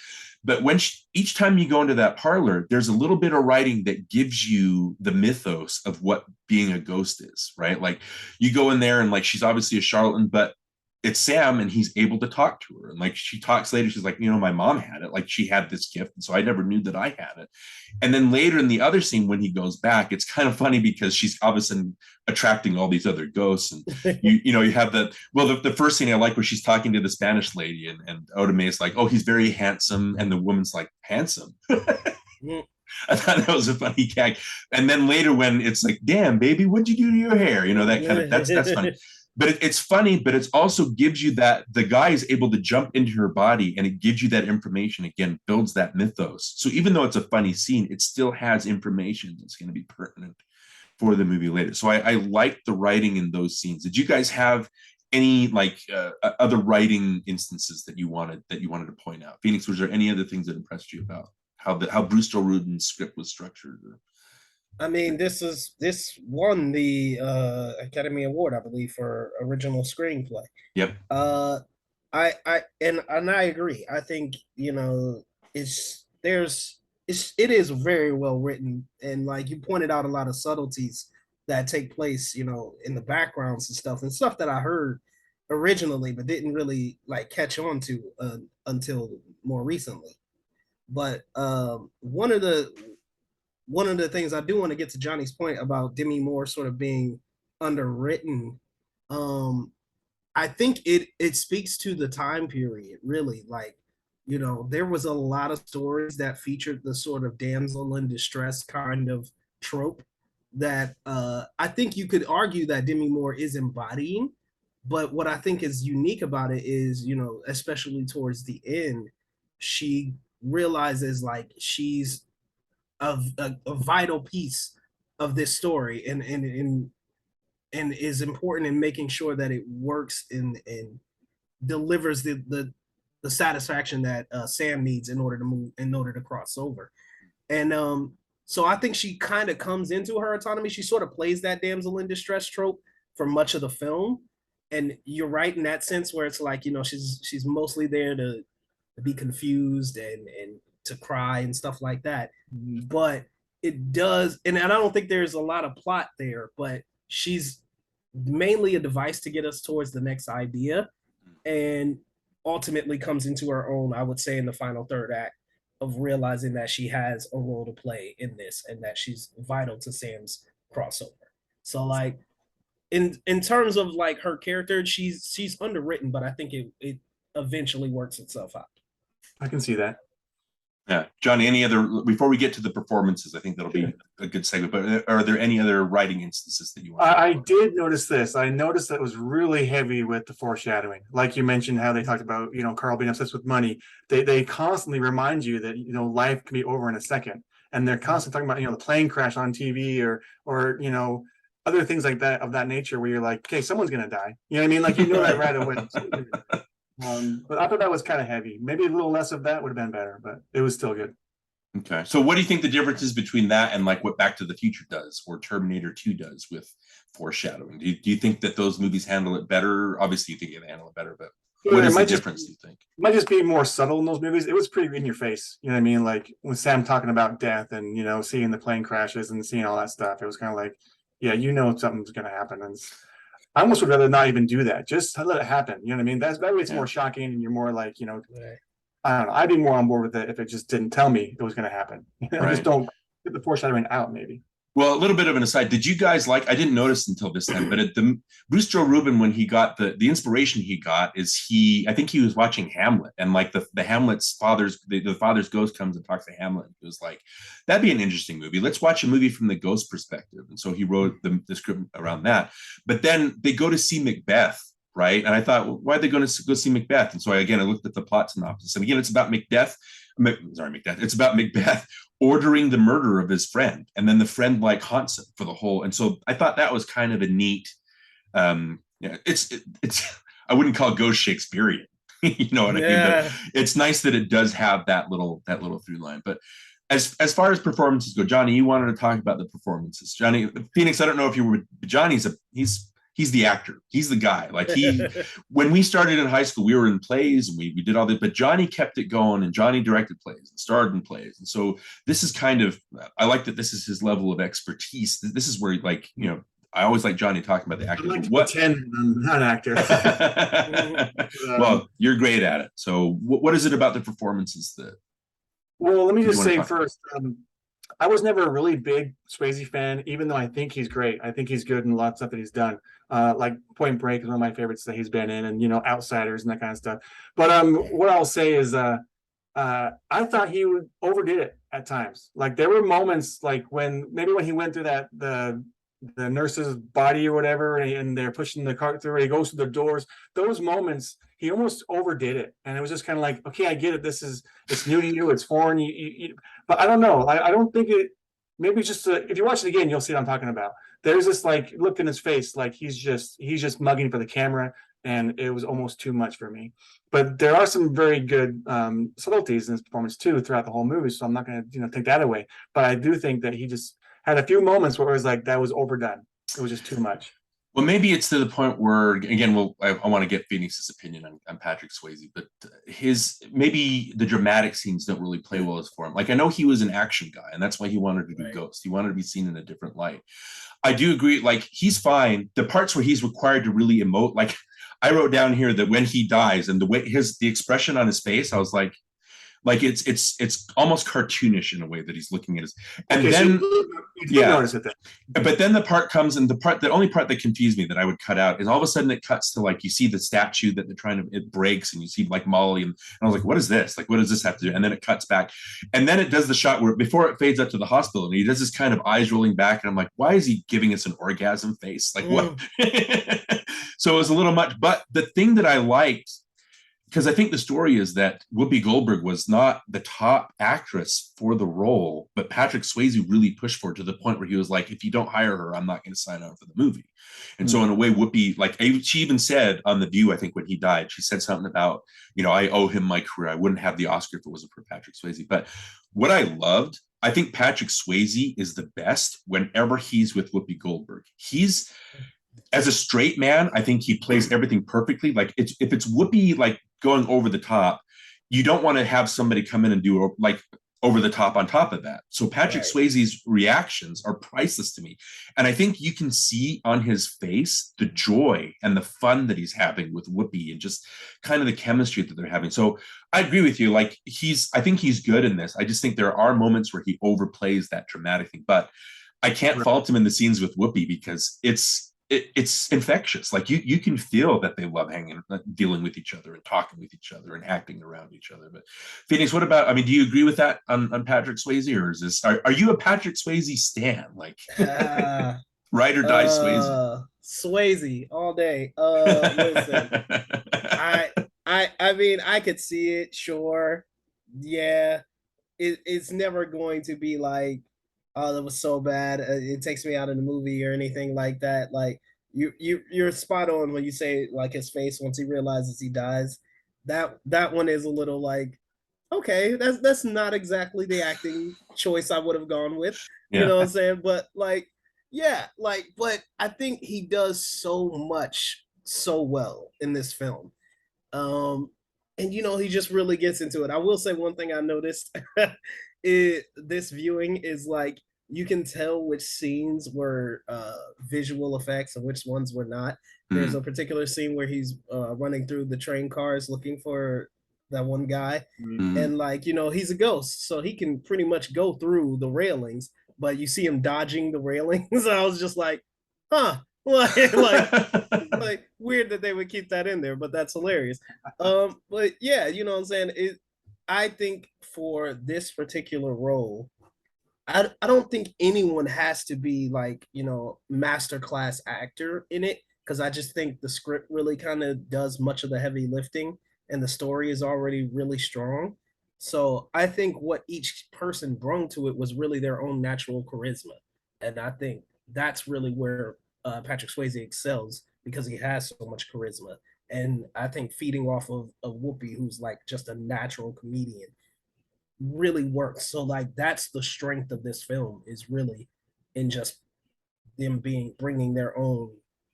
But when each time you go into that parlor, there's a little bit of writing that gives you the mythos of what being a ghost is, right? Like you go in there and like she's obviously a charlatan, but it's Sam and he's able to talk to her. And like she talks later, she's like, my mom had it. Like she had this gift. And so I never knew that I had it. And then later in the other scene, when he goes back, it's kind of funny because she's obviously attracting all these other ghosts. And you have the first scene I like where she's talking to the Spanish lady and Otome is like, oh, he's very handsome. And the woman's like, handsome. I thought that was a funny gag. And then later when it's like, damn, baby, what'd you do to your hair? That kind of, that's funny. But it's funny, but it also gives you that the guy is able to jump into her body, and it gives you that information. Again, builds that mythos. So even though it's a funny scene, it still has information that's going to be pertinent for the movie later. So I like the writing in those scenes. Did you guys have any like other writing instances that you wanted to point out? Phoenix, was there any other things that impressed you about how Brewster Rudin's script was structured? I mean, this won the Academy Award, I believe, for original screenplay. Yep. I agree. I think, you know, it is very well written, and like you pointed out, a lot of subtleties that take place, you know, in the backgrounds and stuff that I heard originally, but didn't really like catch on to until more recently. But one of the things I do want to get to Johnny's point about Demi Moore sort of being underwritten, I think it speaks to the time period, really. Like, you know, there was a lot of stories that featured the sort of damsel in distress kind of trope that I think you could argue that Demi Moore is embodying. But what I think is unique about it is, you know, especially towards the end, she realizes like she's a vital piece of this story, and is important in making sure that it works and delivers the satisfaction that Sam needs in order to cross over. And so I think she kind of comes into her autonomy. She sort of plays that damsel in distress trope for much of the film. And you're right in that sense, where it's like, you know, she's mostly there to be confused and to cry and stuff like that. But it does, and I don't think there's a lot of plot there, but she's mainly a device to get us towards the next idea, and ultimately comes into her own, I would say, in the final third act, of realizing that she has a role to play in this and that she's vital to Sam's crossover. So like in terms of like her character, she's underwritten, but I think it eventually works itself out. I can see that. Yeah, Johnny, any other, before we get to the performances, I think that'll be a good segment, but are there any other writing instances that you want I did notice this. I noticed that it was really heavy with the foreshadowing. Like you mentioned, how they talked about, you know, Carl being obsessed with money. They constantly remind you that, you know, life can be over in a second. And they're constantly talking about, you know, the plane crash on TV or, you know, other things like that, of that nature, where you're like, okay, someone's going to die. You know what I mean? Like, you know that right away. But I thought that was kind of heavy. Maybe a little less of that would have been better, but it was still good. Okay. So what do you think the difference is between that and like what Back to the Future does or Terminator 2 does with foreshadowing? Do you think that those movies handle it better? Obviously, you think they handle it better, but what is the difference, do you think? It might just be more subtle in those movies. It was pretty in your face. You know what I mean? Like when Sam talking about death and, you know, seeing the plane crashes and seeing all that stuff, it was kind of like, yeah, you know, something's going to happen. And I almost would rather not even do that. Just let it happen. You know what I mean? That way it's more shocking, and you're more like, you know, I don't know. I'd be more on board with it if it just didn't tell me it was going to happen. You know, just don't get the foreshadowing out, maybe. Well, a little bit of an aside. Did you guys like, I didn't notice until this time, but at the Brewster Rubin, when he got the inspiration he got is I think he was watching Hamlet, and like the Hamlet's the father's ghost comes and talks to Hamlet. It was like, that'd be an interesting movie. Let's watch a movie from the ghost perspective. And so he wrote the script around that. But then they go to see Macbeth, right? And I thought, well, why are they going to go see Macbeth? And so I looked at the plot synopsis. And again, it's about Macbeth. It's about Macbeth ordering the murder of his friend, and then the friend like haunts him for the whole. And so I thought that was kind of a neat. It's I wouldn't call it ghost Shakespearean, you know what I mean? But it's nice that it does have that little through line. But as far as performances go, Johnny, you wanted to talk about the performances. Johnny Phoenix, I don't know if you were. Johnny's he's the actor. He's the guy. Like when we started in high school, we were in plays and we did all that, but Johnny kept it going, and Johnny directed plays and starred in plays. And so this is kind of, I like that this is his level of expertise. This is where, like, you know, I always like Johnny talking about the acting. I like to pretend I'm not an actor. Well, you're great at it. So what is it about the performances that? Well, let me just say first, I was never a really big Swayze fan, even though I think he's great. I think he's good in a lot of stuff that he's done. Like Point Break is one of my favorites that he's been in, and, you know, Outsiders and that kind of stuff. But what I'll say is I thought he overdid it at times. Like there were moments like when he went through the nurse's body or whatever, and they're pushing the cart through, and he goes through the doors. Those moments, he almost overdid it, and it was just kind of like, okay, I get it. It's new to you, it's foreign. But I don't know. I don't think it. Maybe just if you watch it again, you'll see what I'm talking about. There's this like look in his face, like he's just mugging for the camera, and it was almost too much for me. But there are some very good subtleties in his performance too throughout the whole movie, so I'm not going to take that away. But I do think that he just had a few moments where it was like that was overdone. It was just too much. Well, maybe it's to the point where, again, I want to get Phoenix's opinion on Patrick Swayze, but maybe the dramatic scenes don't really play well as for him. Like, I know he was an action guy, and that's why he wanted to do Ghost. He wanted to be seen in a different light. I do agree. Like, he's fine. The parts where he's required to really emote, like I wrote down here that when he dies and the way the expression on his face, I was like it's almost cartoonish in a way that he's looking at his, and then notice it then. But then the part comes, and the only part that confused me that I would cut out is all of a sudden it cuts to like you see the statue that they're trying to, it breaks, and you see like Molly, and I was like, what is this? Like, what does this have to do? And then it cuts back, and then it does the shot where before it fades up to the hospital, and he does this kind of eyes rolling back, and I'm like, why is he giving us an orgasm face? Like what? So it was a little much. But the thing that I liked, because I think the story is that Whoopi Goldberg was not the top actress for the role, but Patrick Swayze really pushed for it to the point where he was like, if you don't hire her, I'm not going to sign on for the movie. And so in a way, Whoopi, like she even said on The View, I think when he died, she said something about, I owe him my career. I wouldn't have the Oscar if it wasn't for Patrick Swayze. But what I loved, I think Patrick Swayze is the best whenever he's with Whoopi Goldberg. As a straight man, I think he plays everything perfectly. Like if it's Whoopi like going over the top, you don't want to have somebody come in and do like over the top on top of that. So Patrick Swayze's reactions are priceless to me. And I think you can see on his face the joy and the fun that he's having with Whoopi and just kind of the chemistry that they're having. So I agree with you. Like I think he's good in this. I just think there are moments where he overplays that dramatic thing, but I can't fault him in the scenes with Whoopi because it's infectious. Like you can feel that they love dealing with each other and talking with each other and acting around each other. But Phoenix, what about, do you agree with that on Patrick Swayze, or is this, are you a Patrick Swayze stan? Like ride or die Swayze? Swayze all day. Listen, I could see it. Sure. Yeah. It's never going to be like, oh, that was so bad, it takes me out of the movie or anything like that. Like you're spot on when you say like his face once he realizes he dies. That one is a little like, okay, that's not exactly the acting choice I would have gone with. Yeah. You know what I'm saying? But like, yeah, like, but I think he does so much so well in this film. And he just really gets into it. I will say one thing I noticed this viewing is like you can tell which scenes were visual effects and which ones were not. There's a particular scene where he's running through the train cars looking for that one guy, and like he's a ghost, so he can pretty much go through the railings, but you see him dodging the railings. I was just like, huh. like weird that they would keep that in there, but that's hilarious. But yeah, you know what I'm saying? I think for this particular role, I don't think anyone has to be like, masterclass actor in it, because I just think the script really kind of does much of the heavy lifting and the story is already really strong. So I think what each person brought to it was really their own natural charisma. And I think that's really where Patrick Swayze excels, because he has so much charisma. And I think feeding off of Whoopi, who's like just a natural comedian, really works. So like that's the strength of this film, is really in just them bringing their own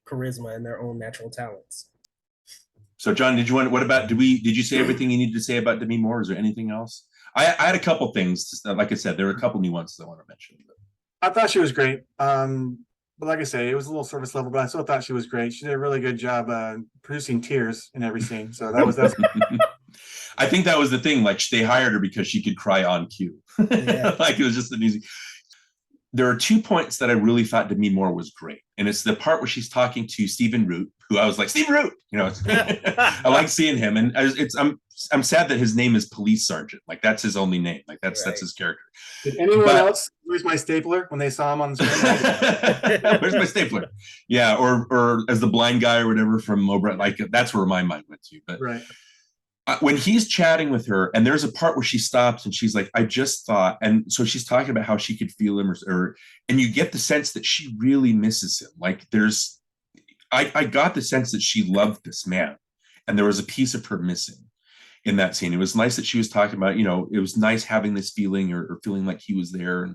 charisma and their own natural talents. So John, did you say everything you needed to say about Demi Moore? Is there anything else? I had a couple things. Like I said, there are a couple nuances I want to mention. I thought she was great. But like I say, it was a little surface level, but I still thought she was great. She did a really good job producing tears in every scene. So that's I think that was the thing. Like they hired her because she could cry on cue. Yeah. Like it was just an easy. There are 2 points that I really thought Demi Moore was great. And it's the part where she's talking to Stephen Root, who I was like, Stephen Root, I like seeing him. And I'm I'm sad that his name is Police Sergeant. Like that's his only name. Like that's his character. Did anyone else? Where's my stapler? When they saw him on the screen, where's my stapler? Yeah, or as the blind guy or whatever from Mobret. Like that's where my mind went to. But when he's chatting with her, and there's a part where she stops and she's like, "I just thought," and so she's talking about how she could feel him, and you get the sense that she really misses him. Like I got the sense that she loved this man, and there was a piece of her missing in that scene. It was nice that she was talking about, it was nice having this feeling or feeling like he was there.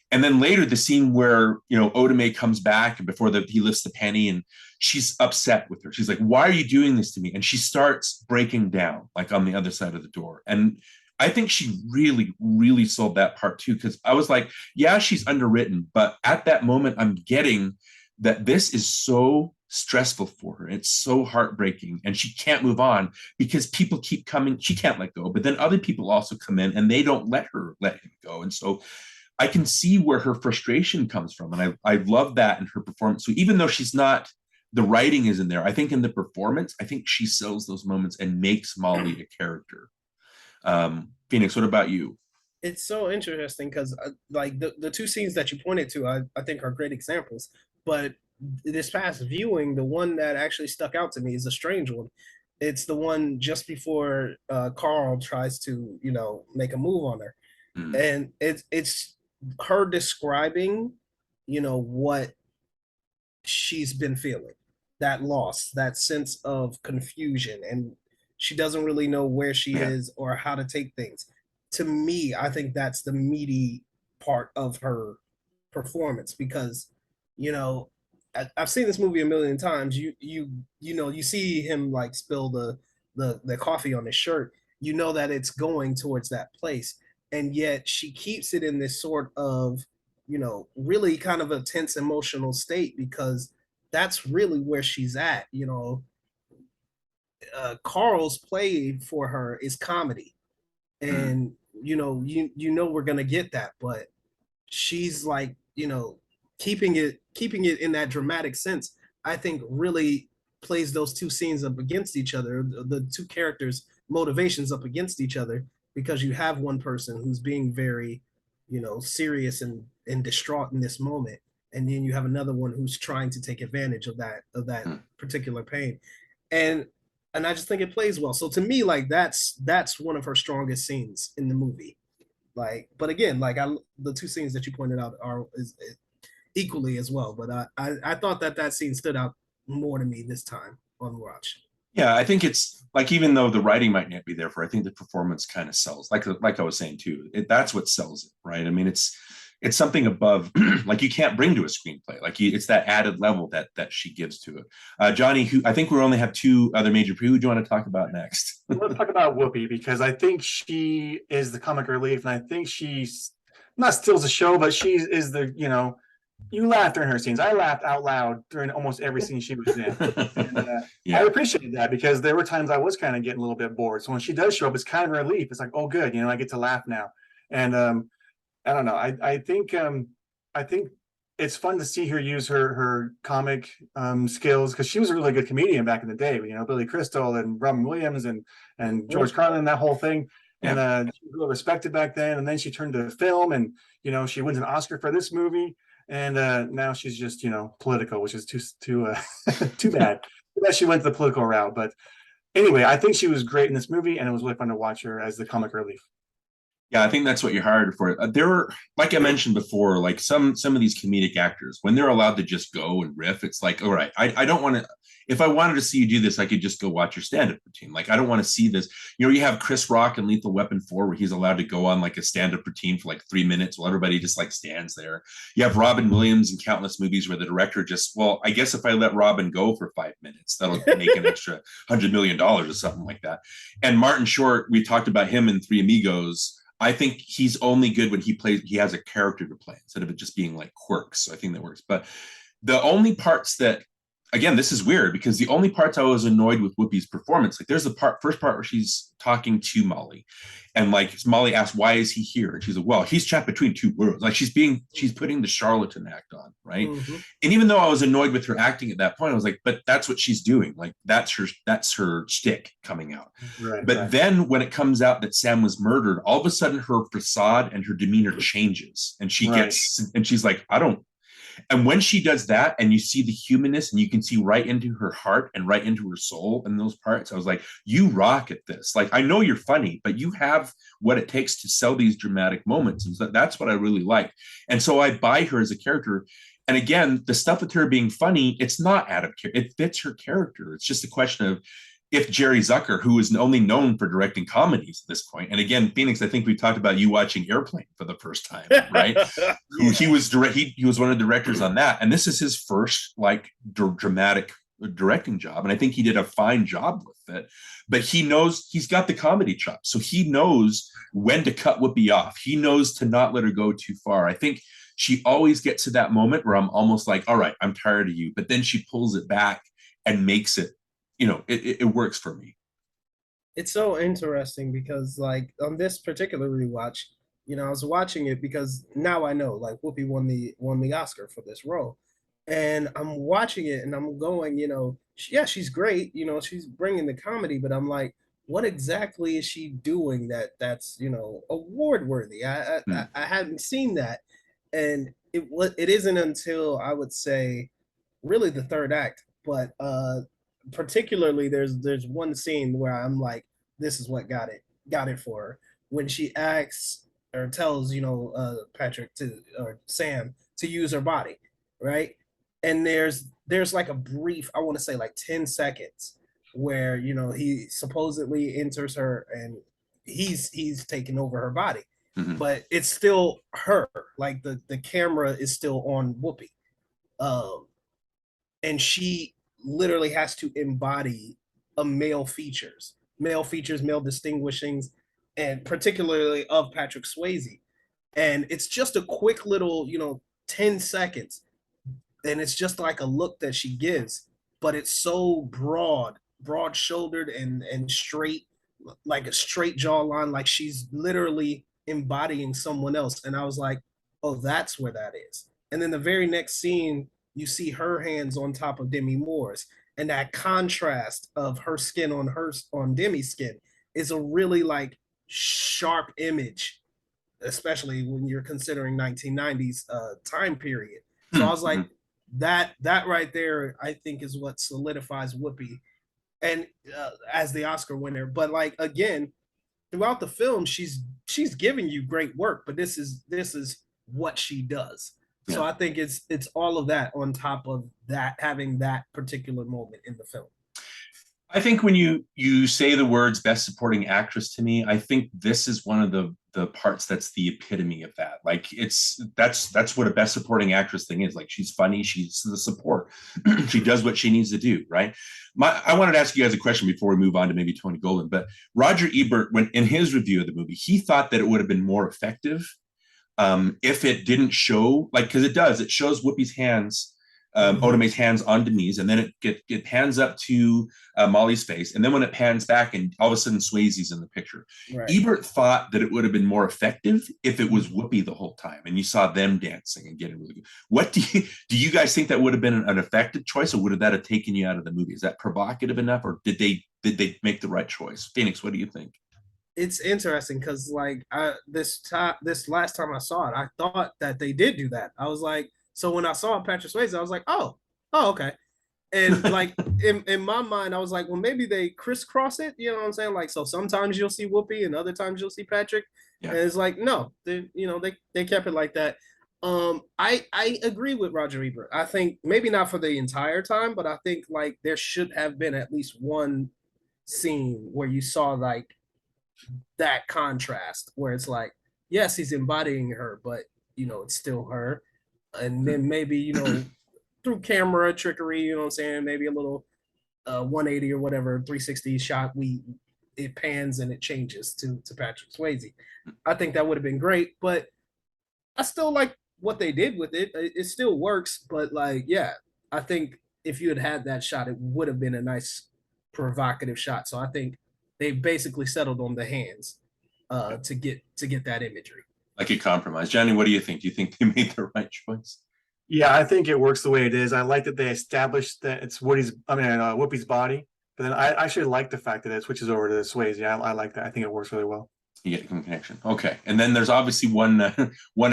And then later the scene where, Oda comes back and before he lifts the penny and she's upset with her. She's like, "Why are you doing this to me?" And she starts breaking down like on the other side of the door. And I think she really, really sold that part too. Cause I was like, yeah, she's underwritten, but at that moment I'm getting that this is so stressful for her. It's so heartbreaking and she can't move on because people keep coming. She can't let go, but then other people also come in and they don't let him go. And so I can see where her frustration comes from. And I love that in her performance. So even though she's not, the writing is in there, I think in the performance, I think she sells those moments and makes Molly a character. Phoenix, what about you? It's so interesting because like the two scenes that you pointed to, I think are great examples, but this past viewing, the one that actually stuck out to me is a strange one. It's the one just before Carl tries to, make a move on her. And it's her describing, what she's been feeling, that loss, that sense of confusion, and she doesn't really know where she is or how to take things. To me, I think that's the meaty part of her performance because, I've seen this movie a million times. You see him like spill the coffee on his shirt. You know that it's going towards that place, and yet she keeps it in this sort of, really kind of a tense emotional state because that's really where she's at. Carl's play for her is comedy, and we're gonna get that, but she's like, keeping it in that dramatic sense, I think really plays those two scenes up against each other, the two characters' motivations up against each other, because you have one person who's being very, serious and distraught in this moment, and then you have another one who's trying to take advantage of that particular pain, and I just think it plays well. So to me, like that's one of her strongest scenes in the movie. Like, but again, like the two scenes that you pointed out is equally as well. But I thought that scene stood out more to me this time on watch. Yeah, I think it's like, even though the writing might not be there for, I think the performance kind of sells. Like I was saying too, that's what sells it, right? I mean, it's something above, like you can't bring to a screenplay. Like it's that added level that she gives to it. Johnny, who I think we only have two other major. Who do you want to talk about next? Let's talk about Whoopi, because I think she is the comic relief, and I think she's not steals the show, but she is the, you laugh during her scenes. I laughed out loud during almost every scene she was in. And, I appreciated that because there were times I was kind of getting a little bit bored. So when she does show up, it's kind of a relief. It's like, oh, good, I get to laugh now. And I don't know. I think it's fun to see her use her comic skills, because she was a really good comedian back in the day. Billy Crystal and Robin Williams and George Carlin, that whole thing. And she was really respected back then. And then she turned to film, and she wins an Oscar for this movie. And now she's just political, which is too too bad. That she went the political route. But anyway, I think she was great in this movie, and it was really fun to watch her as the comic relief. Yeah, I think that's what you hired for. There were, like I mentioned before, like some of these comedic actors, when they're allowed to just go and riff, it's like, all right, I don't want to. If I wanted to see you do this, I could just go watch your stand-up routine. Like, I don't want to see this. You have Chris Rock in Lethal Weapon 4, where he's allowed to go on like a stand-up routine for like 3 minutes while everybody just like stands there. You have Robin Williams in countless movies where the director just, well, I guess if I let Robin go for 5 minutes, that'll make an extra $100 million or something like that. And Martin Short, we talked about him in Three Amigos. I think he's only good when he has a character to play instead of it just being like quirks. So I think that works. But the only parts that again, this is weird because the only parts I was annoyed with Whoopi's performance, like there's the first part where she's talking to Molly, and like Molly asks, "Why is he here?" And she's like, "Well, he's trapped between two worlds." Like she's putting the charlatan act on, right? Mm-hmm. And even though I was annoyed with her acting at that point, I was like, "But that's what she's doing. Like that's her shtick coming out." Right, but then when it comes out that Sam was murdered, all of a sudden her facade and her demeanor changes, and she she's like, "I don't." And when she does that and you see the humanness and you can see right into her heart and right into her soul in those parts, I was like, you rock at this. Like, I know you're funny, but you have what it takes to sell these dramatic moments. And so that's what I really like. And so I buy her as a character. And again, the stuff with her being funny, it's not out of character. It fits her character. It's just a question of if Jerry Zucker, who is only known for directing comedies at this point, and again, Phoenix, I think we talked about you watching Airplane for the first time, right? Yeah. He was one of the directors on that, and this is his first like dramatic directing job, and I think he did a fine job with it. But he's got the comedy chops, so he knows when to cut Whoopi off. He knows to not let her go too far. I think she always gets to that moment where I'm almost like, all right, I'm tired of you, but then she pulls it back and makes it. It works for me. It's so interesting because like on this particular rewatch, I was watching it because now I know like Whoopi won the Oscar for this role, and I'm watching it and I'm going, she's great, she's bringing the comedy, but I'm like, what exactly is she doing that's award worthy? I hadn't seen that, and it isn't until I would say really the third act, but particularly there's one scene where I'm like, this is what got it for her when she asks or tells Patrick or Sam to use her body, right? And there's like a brief, I want to say like 10 seconds where he supposedly enters her and he's taking over her body, but it's still her, like the camera is still on Whoopi, and she literally has to embody male features, male distinguishings, and particularly of Patrick Swayze. And it's just a quick little, 10 seconds. And it's just like a look that she gives, but it's so broad-shouldered and straight, like a straight jawline, like she's literally embodying someone else. And I was like, oh, that's where that is. And then the very next scene, you see her hands on top of Demi Moore's, and that contrast of her skin on Demi's skin is a really like sharp image, especially when you're considering 1990s time period. So I was like, that right there, I think is what solidifies Whoopi and as the Oscar winner. But like again, throughout the film, she's giving you great work, but this is what she does. So I think it's all of that on top of that, having that particular moment in the film. I think when you say the words best supporting actress to me, I think this is one of the parts that's the epitome of that. Like that's what a best supporting actress thing is. Like she's funny, she's the support. She does what she needs to do, right? I wanted to ask you guys a question before we move on to maybe Tony Goldwyn, but Roger Ebert, when in his review of the movie, he thought that it would have been more effective if it didn't show, like, because it shows Whoopi's hands, Oda Mae's hands on Demi's, and then it pans up to Molly's face, and then when it pans back, and all of a sudden Swayze's in the picture. Right. Ebert thought that it would have been more effective if it was Whoopi the whole time, and you saw them dancing and getting really good. What do you guys think that would have been an effective choice, or would that have taken you out of the movie? Is that provocative enough, or did they make the right choice? Phoenix, what do you think? It's interesting because like this last time I saw it, I thought that they did do that. I was like, so when I saw Patrick Swayze, I was like, oh, okay. And like in my mind, I was like, well, maybe they crisscross it. You know what I'm saying? Like, so sometimes you'll see Whoopi and other times you'll see Patrick. Yeah. And it's like, no, they kept it like that. I agree with Roger Ebert. I think maybe not for the entire time, but I think like there should have been at least one scene where you saw like that contrast where it's like, yes, he's embodying her, but it's still her. And then maybe through camera trickery, what I'm saying, maybe a little 180 or whatever 360 shot, it pans and it changes to Patrick Swayze. I think that would have been great, but I still like what they did with it. It still works, but like, yeah, I think if you had that shot, it would have been a nice provocative shot. So I think they basically settled on the hands to get that imagery. Like a compromise. Johnny, what do you think? Do you think they made the right choice? Yeah, I think it works the way it is. I like that they established that it's Whoopi's body, but then I actually like the fact that it switches over to the Swayze. Yeah, I like that. I think it works really well. You get some connection. Okay, and then there's obviously one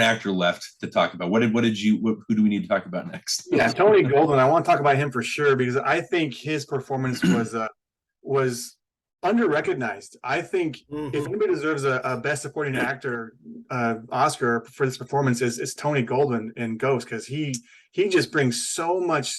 actor left to talk about. Who do we need to talk about next? Yeah, Tony Goldwyn. I want to talk about him for sure because I think his performance was under-recognized. I think if anybody deserves a Best Supporting Actor Oscar for this performance is Tony Goldwyn in Ghost, because he just brings so much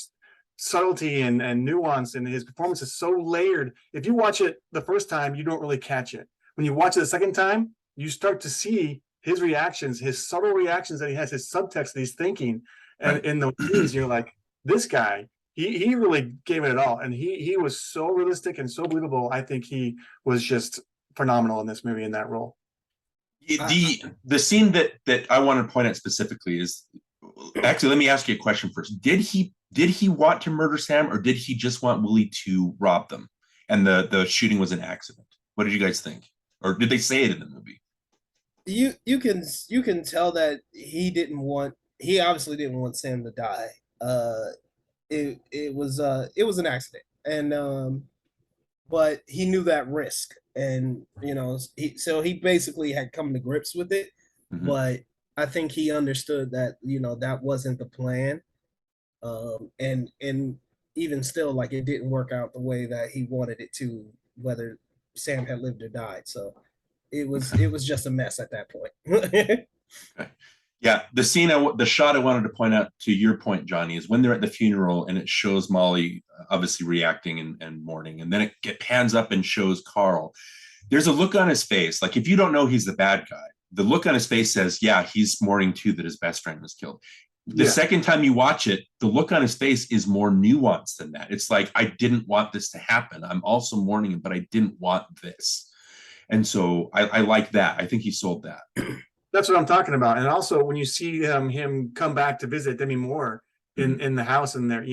subtlety and nuance, and his performance is so layered. If you watch it the first time, you don't really catch it. When you watch it the second time, you start to see his reactions, his subtle reactions that he has, his subtext that he's thinking, and in the scenes, you're like, this guy. He really gave it all, and he was so realistic and so believable. I think he was just phenomenal in this movie in that role. The scene that I want to point out specifically is actually, let me ask you a question first. Did he want to murder Sam, or did he just want Willie to rob them, and the shooting was an accident? What did you guys think, or did they say it in the movie? You can tell that he obviously didn't want Sam to die. It was an accident, and but he knew that risk, and he basically had come to grips with it. Mm-hmm. But I think he understood that that wasn't the plan, and even still, like, it didn't work out the way that he wanted it to, whether Sam had lived or died. So it was just a mess at that point. Okay. Yeah, the shot I wanted to point out, to your point, Johnny, is when they're at the funeral and it shows Molly obviously reacting and mourning, and then it pans up and shows Carl. There's a look on his face, like, if you don't know he's the bad guy, the look on his face says, yeah, he's mourning too that his best friend was killed. The second time you watch it, the look on his face is more nuanced than that. It's like, I didn't want this to happen. I'm also mourning him, but I didn't want this. And so I like that. I think he sold that. That's what I'm talking about. And also when you see him come back to visit Demi Moore in the house, and they're,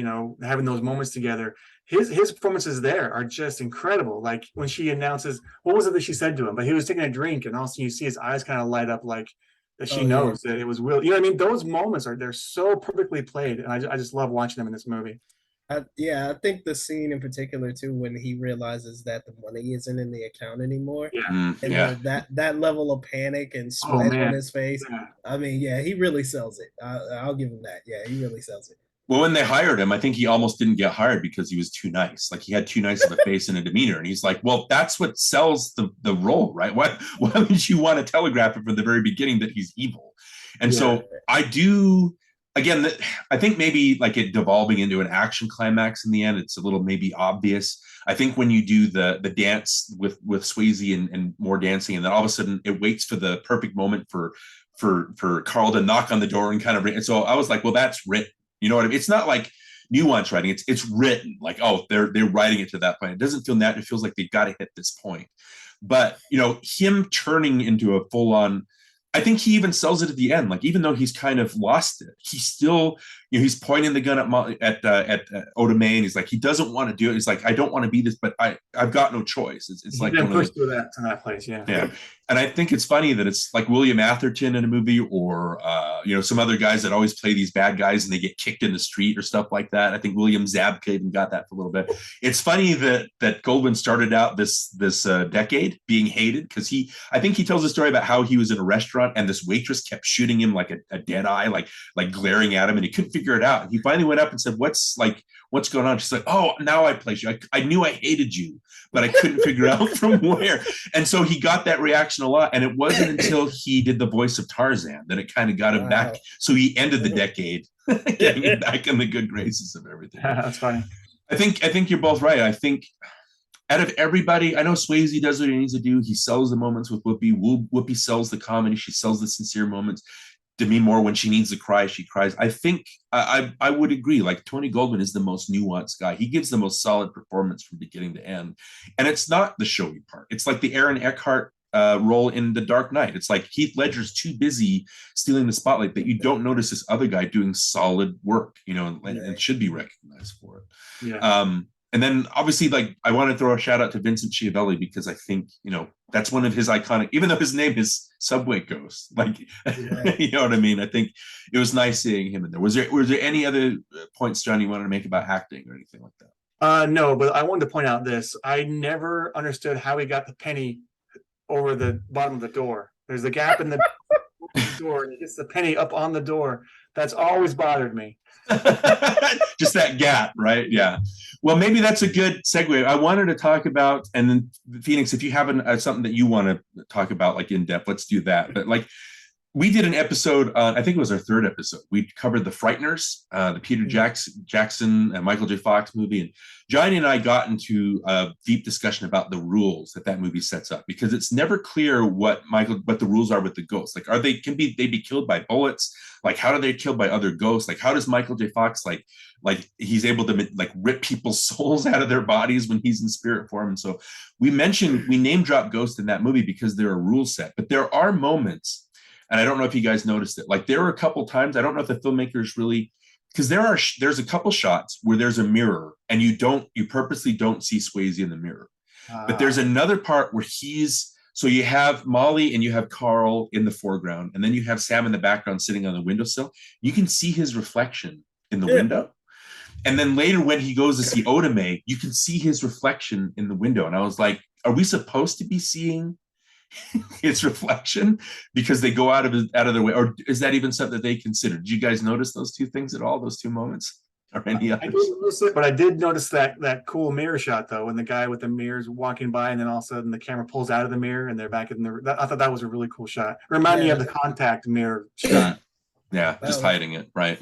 having those moments together, his performances there are just incredible. Like when she announces, what was it that she said to him? But he was taking a drink, and also you see his eyes kind of light up, like that she knows that it was Will. You know what I mean? Those moments they're so perfectly played, and I just love watching them in this movie. I think the scene in particular too, when he realizes that the money isn't in the account anymore, that level of panic and sweat on his face. Yeah. I mean, he really sells it. I'll give him that. Yeah, he really sells it. Well, when they hired him, I think he almost didn't get hired because he was too nice. Like, he had too nice of a face and a demeanor, and he's like, well, that's what sells the role, right? Why would you want to telegraph it from the very beginning that he's evil? And so I do. Again, I think maybe like it devolving into an action climax in the end, it's a little maybe obvious. I think when you do the dance with Swayze and more dancing, and then all of a sudden it waits for the perfect moment for Carl to knock on the door and kind of. And so I was like, well, that's written. You know what I mean? It's not like nuance writing. It's written. Like, oh, they're writing it to that point. It doesn't feel that. It feels like they've got to hit this point. But him turning into a full on. I think he even sells it at the end. Like, even though he's kind of lost it, he's still, he's pointing the gun at Oda Mae, and he's like, he doesn't want to do it. He's like, I don't want to be this, but I've got no choice. It's like pushed to that place, yeah. And I think it's funny that it's like William Atherton in a movie, or some other guys that always play these bad guys and they get kicked in the street or stuff like that. I think William Zabka even got that for a little bit. It's funny that Goldwyn started out this decade being hated because I think he tells a story about how he was in a restaurant and this waitress kept shooting him like a dead eye, like glaring at him, and he couldn't figure it out. And he finally went up and said, what's going on? She's like, oh, now I place you. I knew I hated you, but I couldn't figure out from where. And so he got that reaction a lot. And it wasn't until he did the voice of Tarzan that it kind of got him back. So he ended the decade getting him back in the good graces of everything. That's funny. I think you're both right. I think out of everybody, I know Swayze does what he needs to do. He sells the moments with Whoopi. Whoopi sells the comedy. She sells the sincere moments. Demi Moore, when she needs to cry, she cries. I think I would agree. Like, Tony Goldwyn is the most nuanced guy. He gives the most solid performance from beginning to end. And it's not the showy part. It's like the Aaron Eckhart role in The Dark Knight. It's like Heath Ledger's too busy stealing the spotlight that you don't notice this other guy doing solid work, and should be recognized for it. Yeah. And then obviously, like, I want to throw a shout out to Vincent Schiavelli, because I think, that's one of his iconic, even though his name is Subway Ghost, like, you know what I mean? I think it was nice seeing him in there. Was there any other points, John, you wanted to make about acting or anything like that? No, but I wanted to point out this. I never understood how he got the penny over the bottom of the door. There's a gap in the door, and he gets the penny up on the door. That's always bothered me. Just that gap, right? Yeah. Well, maybe that's a good segue. I wanted to talk about, and then Phoenix, if you have something that you want to talk about, like, in depth, let's do that. But like, we did an episode, I think it was our third episode. We covered The Frighteners, the Peter Jackson and Michael J. Fox movie. And Johnny and I got into a deep discussion about the rules that movie sets up, because it's never clear what the rules are with the ghosts. Like, can they be killed by bullets? Like, how do they kill by other ghosts? Like, how does Michael J. Fox, like he's able to, like, rip people's souls out of their bodies when he's in spirit form? And so we name drop ghosts in that movie because they're a rule set. But there are moments, and I don't know if you guys noticed it, like, there were a couple times, I don't know if the filmmakers really, because there's a couple shots where there's a mirror and you purposely don't see Swayze in the mirror. But there's another part where so you have Molly and you have Carl in the foreground, and then you have Sam in the background sitting on the windowsill. You can see his reflection in the window. And then later when he goes to see Otome, you can see his reflection in the window. And I was like, are we supposed to be seeing its reflection because they go out of their way? Or is that even something that they consider? Did you guys notice those two things at all, those two moments? Or any others? I didn't notice it, but I did notice that cool mirror shot, though, when the guy with the mirrors walking by, and then all of a sudden the camera pulls out of the mirror and they're back in the. I thought that was a really cool shot. Remind me of the Contact mirror shot. Yeah, just hiding it. Right.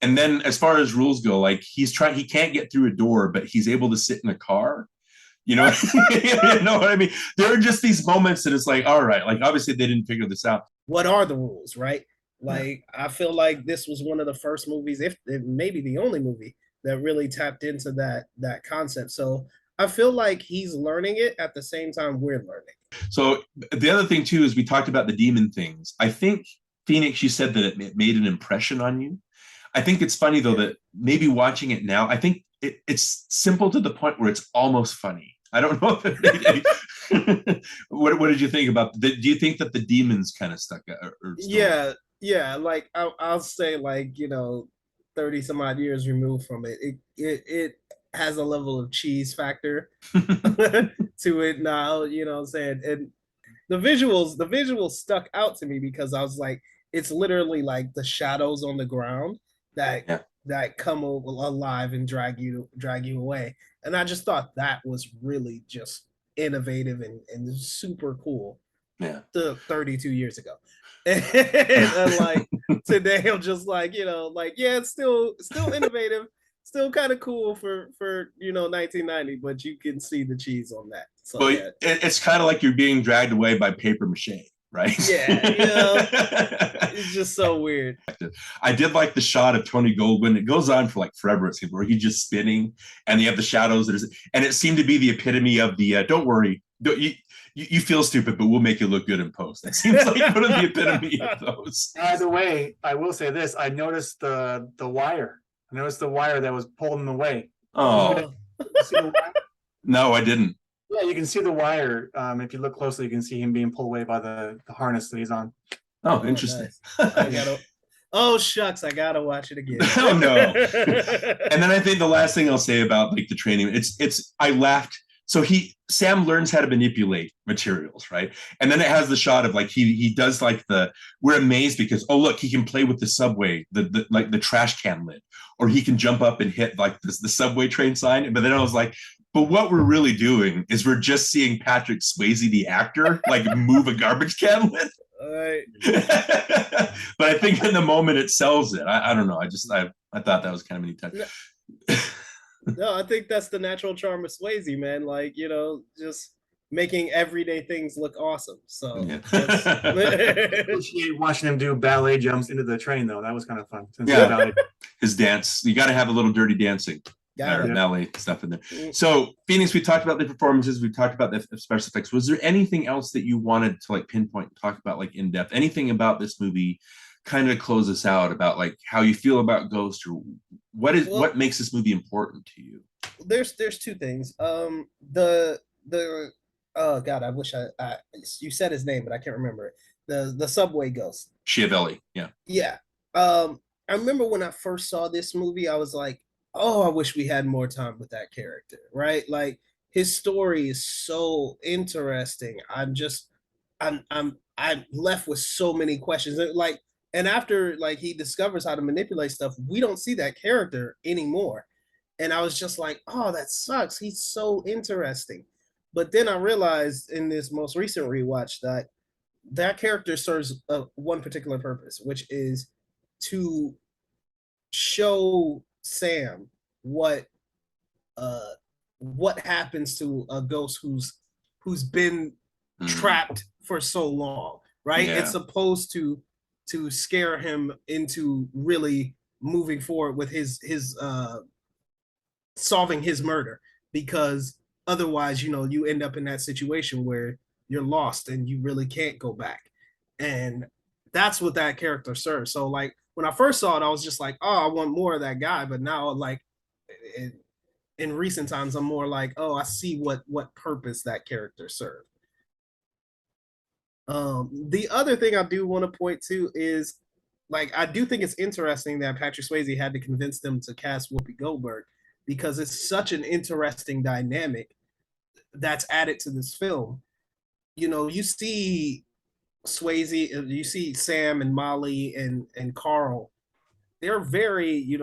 And then as far as rules go, like, he can't get through a door, but he's able to sit in a car. You know, you know what I mean? There are just these moments that it's like, all right, like, obviously they didn't figure this out. What are the rules, right? Like, I feel like this was one of the first movies, if maybe the only movie, that really tapped into that concept. So I feel like he's learning it at the same time we're learning. So the other thing too is we talked about the demon things. I think, Phoenix, you said that it made an impression on you. I think it's funny though that maybe watching it now, I think it's simple to the point where it's almost funny. I don't know if it made any, what did you think about? Do you think that the demons kind of stuck out? Yeah. Like, I'll say, like, 30 some odd years removed from it, it has a level of cheese factor to it now. You know what I'm saying? And the visuals stuck out to me because I was like, it's literally like the shadows on the ground that come alive and drag you away. And I just thought that was really just innovative and super cool. Yeah. 32 years ago. And like today I'm just like, it's still innovative, still kind of cool for 1990, but you can see the cheese on that. So well, it's kind of like you're being dragged away by paper mache, right? Yeah, it's just so weird. I did like the shot of Tony Goldwyn. It goes on for like forever, it seems, where he's just spinning and you have the shadows. And it seemed to be the epitome of the don't worry, you feel stupid, but we'll make you look good in post. That seems like one of the epitome of those. By the way, I will say this. I noticed the wire. I noticed the wire that was pulling away. Oh. No, I didn't. Yeah, you can see the wire. If you look closely, you can see him being pulled away by the harness that he's on. Oh, interesting. Nice. Oh, shucks, I gotta watch it again. Oh, no. And then I think the last thing I'll say about like the training, I laughed. So Sam learns how to manipulate materials, right? And then it has the shot of like he does like we're amazed because, oh look, he can play with the subway, the trash can lid, or he can jump up and hit like the subway train sign. But then I was like, but what we're really doing is we're just seeing Patrick Swayze, the actor, like move a garbage can lid. But I think in the moment it sells it. I don't know. I thought that was kind of a neat touch. No, I think that's the natural charm of Swayze, man. Like, just making everyday things look awesome. So appreciate watching him do ballet jumps into the train, though. That was kind of fun. Yeah, his dance. You got to have a little dirty dancing. Melly stuff in there. So Phoenix, we talked about the performances, we talked about the special effects. Was there anything else that you wanted to like pinpoint and talk about like in depth? Anything about this movie kind of close us out about like how you feel about Ghost, or what makes this movie important to you? There's two things. The oh god, I wish I you said his name, but I can't remember it. The subway ghost. Schiavelli, yeah. Yeah. I remember when I first saw this movie, I was like, oh, I wish we had more time with that character, right? Like his story is so interesting. I'm left with so many questions. Like, and after like he discovers how to manipulate stuff, we don't see that character anymore. And I was just like, oh, that sucks. He's so interesting. But then I realized in this most recent rewatch that character serves one particular purpose, which is to show Sam what happens to a ghost who's been trapped for so long, right? Yeah. It's supposed to scare him into really moving forward with his solving his murder, because otherwise, you end up in that situation where you're lost and you really can't go back. And that's what that character serves. So like when I first saw it, I was just like, oh, I want more of that guy. But now like in recent times, I'm more like, oh, I see what purpose that character served. The other thing I do want to point to is like, I do think it's interesting that Patrick Swayze had to convince them to cast Whoopi Goldberg, because it's such an interesting dynamic that's added to this film. You see Swayze, you see Sam and Molly and Carl. They're very,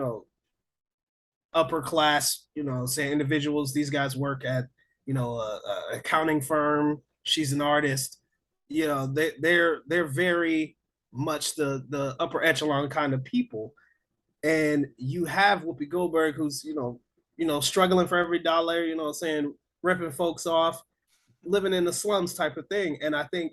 upper class, say individuals. These guys work at, a accounting firm. She's an artist. They're very much the upper echelon kind of people. And you have Whoopi Goldberg, who's, struggling for every dollar, ripping folks off, living in the slums type of thing. And I think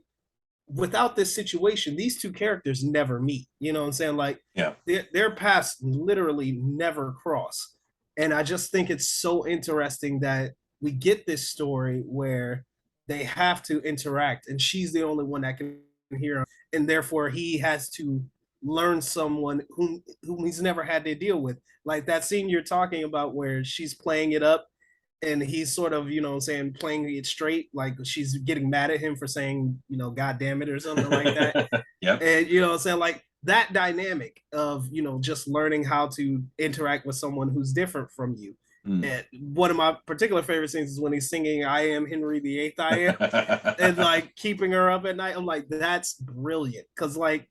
without this situation, these two characters never meet. You know what I'm saying? Like, yeah, their paths literally never cross. And I just think it's so interesting that we get this story where they have to interact, and she's the only one that can hear him, and therefore he has to learn someone whom he's never had to deal with. Like that scene you're talking about where she's playing it up and he's sort of, playing it straight, like she's getting mad at him for saying, God damn it, or something like that. Yep. And like that dynamic of, just learning how to interact with someone who's different from you. And one of my particular favorite scenes is when he's singing "I Am Henry VIII, I Am," and like keeping her up at night. I'm like, that's brilliant, because like,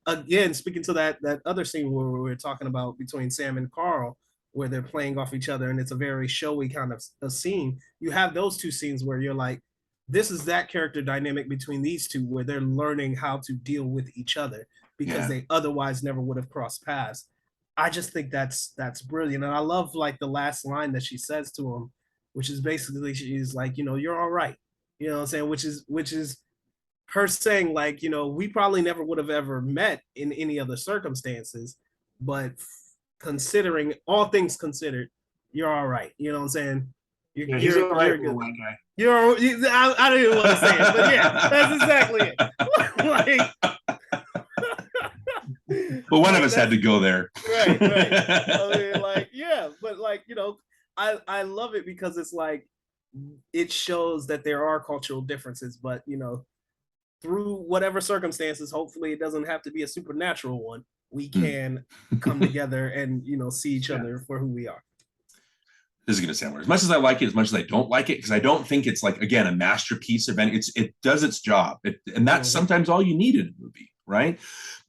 again, speaking to that other scene where we were talking about between Sam and Carl, where they're playing off each other, and it's a very showy kind of a scene. You have those two scenes where you're like, this is that character dynamic between these two, where they're learning how to deal with each other, because they otherwise never would have crossed paths. I just think that's brilliant. And I love like the last line that she says to him, which is basically, she's like, you're all right. You know what I'm saying? Which is her saying like, we probably never would have ever met in any other circumstances, but considering all things considered, you're all right. You know what I'm saying? You're all right. You're good. I don't even want to say it, but yeah, that's exactly it. But one of us had to go there. Right. I mean, like, yeah, but like, I love it because it's like, it shows that there are cultural differences, but through whatever circumstances, hopefully it doesn't have to be a supernatural one, we can come together and see each other for who we are. This is going to sound weird. As much as I like it, as much as I don't like it, because I don't think it's like, again, a masterpiece of any. It does its job, and that's sometimes all you need in a movie, right?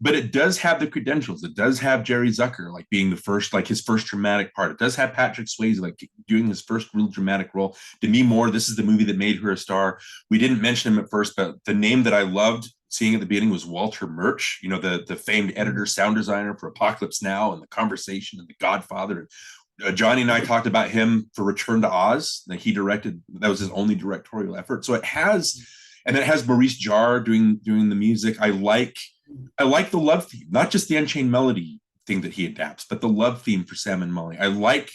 But it does have the credentials. It does have Jerry Zucker like being the first, like his first dramatic part. It does have Patrick Swayze like doing his first real dramatic role. Demi Moore, this is the movie that made her a star. We didn't mention him at first, but the name that I loved seeing at the beginning was Walter Murch, the famed editor, sound designer for Apocalypse Now and The Conversation and The Godfather. Jonny and I talked about him for Return to Oz that he directed. That was his only directorial effort. So it has, and it has Maurice Jarre doing the music. I like the love theme, not just the Unchained Melody thing that he adapts, but the love theme for Sam and Molly. I like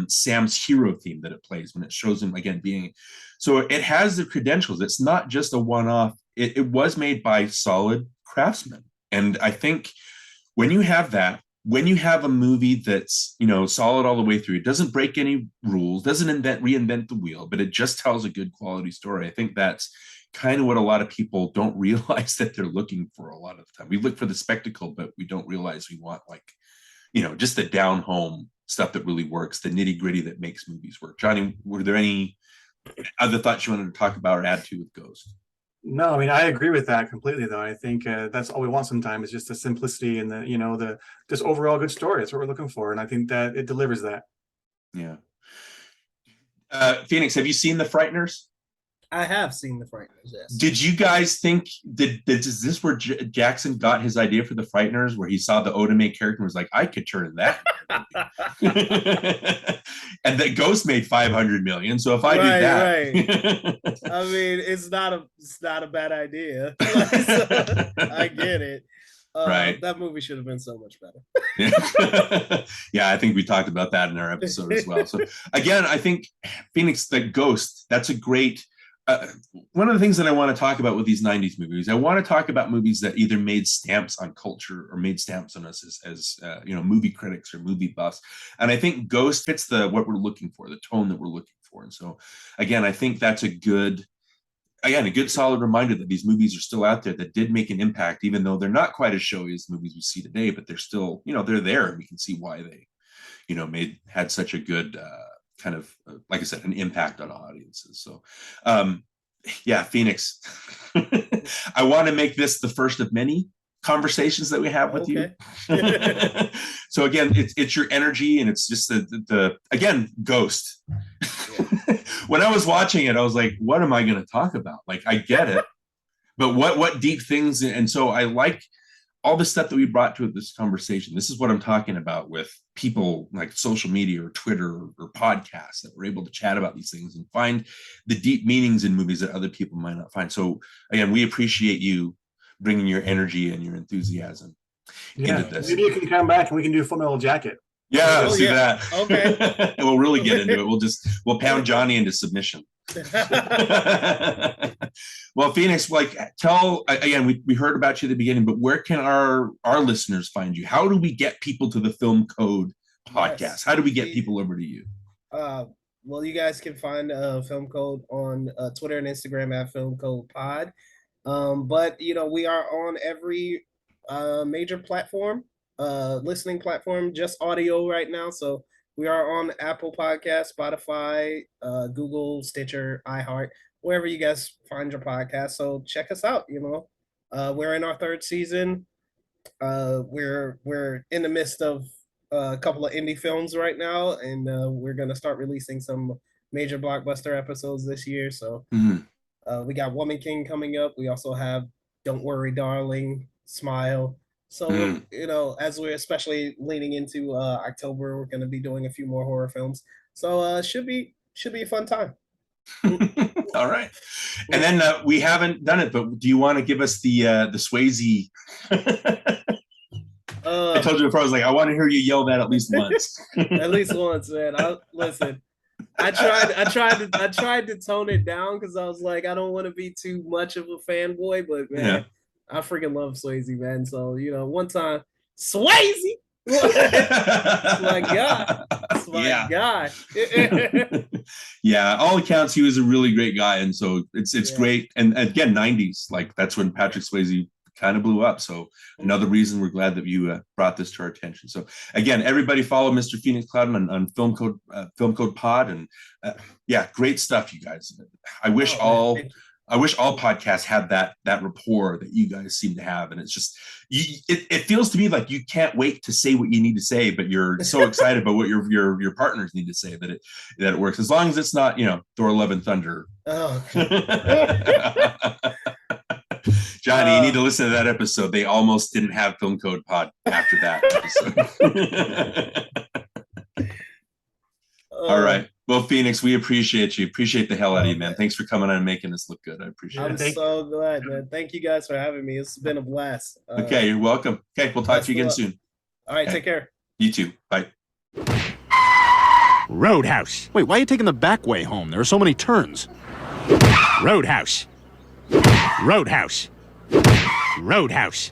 Sam's hero theme that it plays when it shows him again being. So it has the credentials. It's not just a one-off. It was made by solid craftsmen, and I think when you have that, when you have a movie that's, you know, solid all the way through, it doesn't break any rules, doesn't reinvent the wheel, but it just tells a good quality story. I think that's kind of what a lot of people don't realize that they're looking for a lot of the time. We look for the spectacle, but we don't realize we want, like, you know, just the down home stuff that really works, the nitty gritty that makes movies work. Jonny, were there any other thoughts you wanted to talk about or add to with Ghost? No, I mean, I agree with that completely, though. I think that's all we want sometimes, is just the simplicity and the, you know, the just overall good story. That's what we're looking for. And I think that it delivers that. Yeah. Phoenix, have you seen The Frighteners? I have seen The Frighteners, yes. Did you guys think that is this where Jackson got his idea for The Frighteners, where he saw the Oda-Mae character and was like, I could turn that? And that Ghost made 500 million. So if I do that, right. I mean, it's not a bad idea. So, I get it. Right. That movie should have been so much better. Yeah, I think we talked about that in our episode as well. So again, I think Phoenix, the Ghost, that's a great. One of the things that I want to talk about with these 90s movies, I want to talk about movies that either made stamps on culture or made stamps on us as you know, movie critics or movie buffs. And I think Ghost fits what we're looking for, the tone that we're looking for. And so again, I think that's a good solid reminder that these movies are still out there that did make an impact, even though they're not quite as showy as movies we see today, but they're still, you know, they're there, and we can see why they, you know, had such a good kind of, like I said, an impact on audiences. So, yeah, Phoenix, I want to make this the first of many conversations that we have with you. So again, it's your energy, and it's just the again, Ghost. When I was watching it, I was like, what am I going to talk about? Like, I get it, but what deep things? And so I like all the stuff that we brought to this conversation. This is what I'm talking about with people like social media or Twitter or podcasts, that we're able to chat about these things and find the deep meanings in movies that other people might not find. So again, we appreciate you bringing your energy and your enthusiasm into this. Maybe you can come back and we can do Full Metal Jacket. Yeah, let's do that. Okay. And we'll really get into it. We'll pound Jonny into submission. Well, Phoenix, like, tell again, we heard about you at the beginning, but where can our listeners find you? How do we get people to the Film Code podcast? Yes. How do we get people over to you? Well, you guys can find Film Code on Twitter and Instagram at Film Code Pod. But you know, we are on every major platform, listening platform, just audio right now. So we are on Apple Podcasts, Spotify, Google, Stitcher, iHeart, wherever you guys find your podcast. So check us out. You know, we're in our third season. We're in the midst of a couple of indie films right now, and we're gonna start releasing some major blockbuster episodes this year. So we got Woman King coming up. We also have Don't Worry, Darling, Smile. So, you know, as we're especially leaning into October, we're going to be doing a few more horror films. So should be a fun time. All right. And then we haven't done it, but do you want to give us the Swayze? I told you before, I was like, I want to hear you yell that at least once. At least once, man. Listen, I tried to tone it down because I was like, I don't want to be too much of a fanboy, but man. Yeah. I freaking love Swayze, man. So, you know, one time, Swayze! It's my God. It's my guy. Yeah, all accounts, he was a really great guy. And so it's great. And again, 90s, like that's when Patrick Swayze kind of blew up. So another reason we're glad that you brought this to our attention. So again, everybody follow Mr. Phoenix Clouden on Film Code Pod. And yeah, great stuff, you guys. I wish all podcasts had that rapport that you guys seem to have, and it's just it feels to me like you can't wait to say what you need to say, but you're so excited about what your partners need to say that it works, as long as it's not, you know, Thor: Love and Thunder. Oh. Jonny, you need to listen to that episode. They almost didn't have Film Code Pod after that episode. All right. Well, Phoenix, we appreciate you. Appreciate the hell out of you, man. Thanks for coming on and making us look good. I appreciate it. I'm so glad, man. Thank you guys for having me. It's been a blast. Okay, you're welcome. Okay, we'll talk to you again soon. All right, take care. You too. Bye. Roadhouse. Wait, why are you taking the back way home? There are so many turns. Roadhouse. Roadhouse. Roadhouse.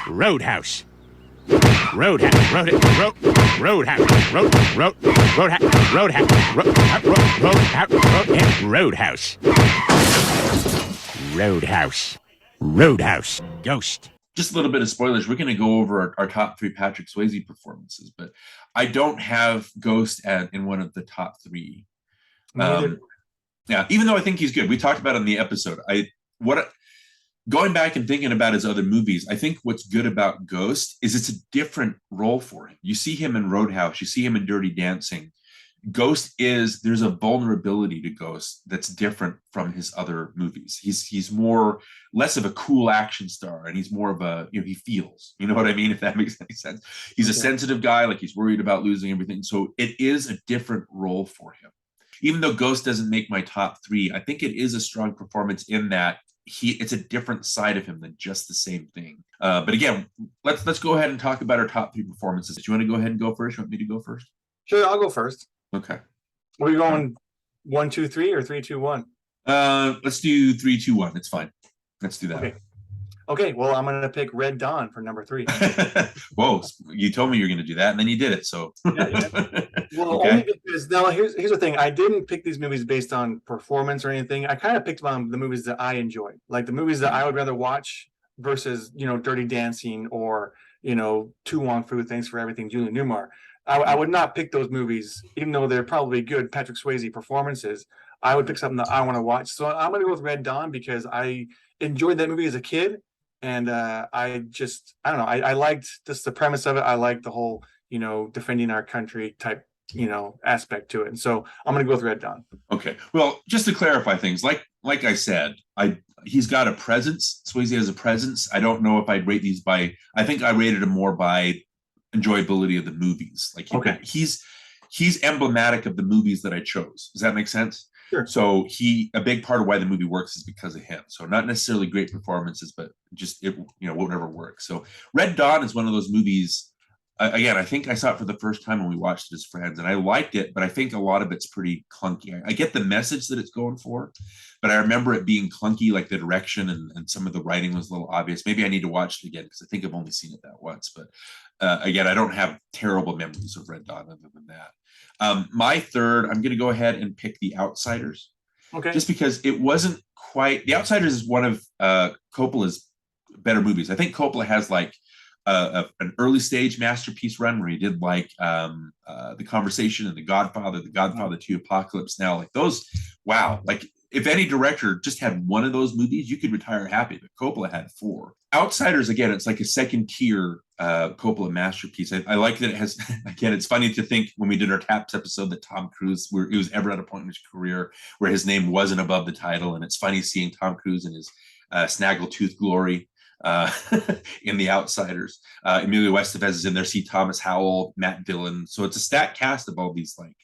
Roadhouse. Roadhouse. Roadhouse. Ghost. Just a little bit of spoilers. We're going to go over our top 3 Patrick Swayze performances, but I don't have Ghost in one of the top 3. Yeah, even though I think he's good. We talked about it in the episode. Going back and thinking about his other movies, I think what's good about Ghost is it's a different role for him. You see him in Roadhouse, you see him in Dirty Dancing. There's a vulnerability to Ghost that's different from his other movies. He's less of a cool action star, and he's more of a, he feels, you know what I mean? If that makes any sense. He's a sensitive guy, like he's worried about losing everything. So it is a different role for him. Even though Ghost doesn't make my top 3, I think it is a strong performance in that it's a different side of him than just the same thing. But again, let's go ahead and talk about our top 3 performances. Do you want to go ahead and go first? You want me to go first? Sure, I'll go first. Okay. Are we going 1, 2, 3 or 3, 2, 1? Let's do 3, 2, 1. It's fine. Let's do that. Okay. Well, I'm going to pick Red Dawn for number 3. Whoa! You told me you were going to do that, and then you did it. So. Yeah. Well, only because here's the thing. I didn't pick these movies based on performance or anything. I kind of picked the movies that I enjoy, like the movies that I would rather watch versus Dirty Dancing or Tu Wong Fu, Thanks for Everything, Julie Newmar. I would not pick those movies, even though they're probably good Patrick Swayze performances. I would pick something that I want to watch. So I'm going to go with Red Dawn because I enjoyed that movie as a kid. And I don't know. I liked just the premise of it. I liked the whole, defending our country type, aspect to it. And so I'm going to go with Red Dawn. Okay. Well, just to clarify things, like I said, he's got a presence. Swayze has a presence. I don't know if I'd rate these I think I rated him more by enjoyability of the movies. Like he's emblematic of the movies that I chose. Does that make sense? Sure. So a big part of why the movie works is because of him. So not necessarily great performances, but just whatever works. So Red Dawn is one of those movies. Again, I think I saw it for the first time when we watched it as friends, and I liked it, but I think a lot of it's pretty clunky. I get the message that it's going for, but I remember it being clunky, like the direction and some of the writing was a little obvious. Maybe I need to watch it again because I think I've only seen it that once. But again, I don't have terrible memories of Red Dawn other than that. My third, I'm going to go ahead and pick The Outsiders. Okay. Just because it wasn't quite. The Outsiders is one of Coppola's better movies. I think Coppola has like an early stage masterpiece run where he did like The Conversation and The Godfather 2, Apocalypse Now, like those. Wow. Like if any director just had one of those movies, you could retire happy, but Coppola had 4. Outsiders, again, it's like a second tier Coppola masterpiece. I like that it has, again, it's funny to think when we did our Taps episode that Tom Cruise, he was ever at a point in his career where his name wasn't above the title. And it's funny seeing Tom Cruise in his snaggletooth glory in The Outsiders. Emilio Estevez is in there. C. Thomas Howell, Matt Dillon. So it's a stacked cast of all these like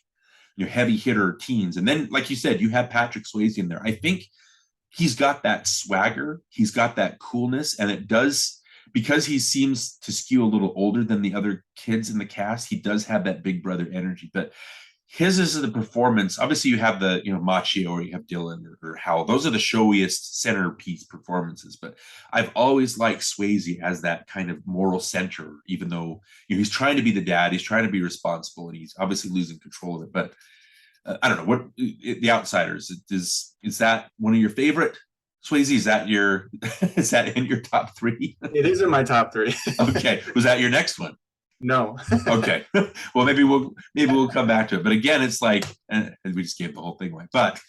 heavy hitter teens. And then, like you said, you have Patrick Swayze in there. I think he's got that swagger. He's got that coolness, and it does, because he seems to skew a little older than the other kids in the cast. He does have that big brother energy, but his is the performance. Obviously, you have the Mache, or you have Dylan or Howell. Those are the showiest centerpiece performances. But I've always liked Swayze as that kind of moral center, even though he's trying to be the dad, he's trying to be responsible, and he's obviously losing control of it. But I don't know what The Outsiders is that one of your favorite? Swayze, is that in your top 3? It is in my top 3. Okay, was that your next one? No. Okay. Well, maybe we'll come back to it. But again, it's like, and we just gave the whole thing away. But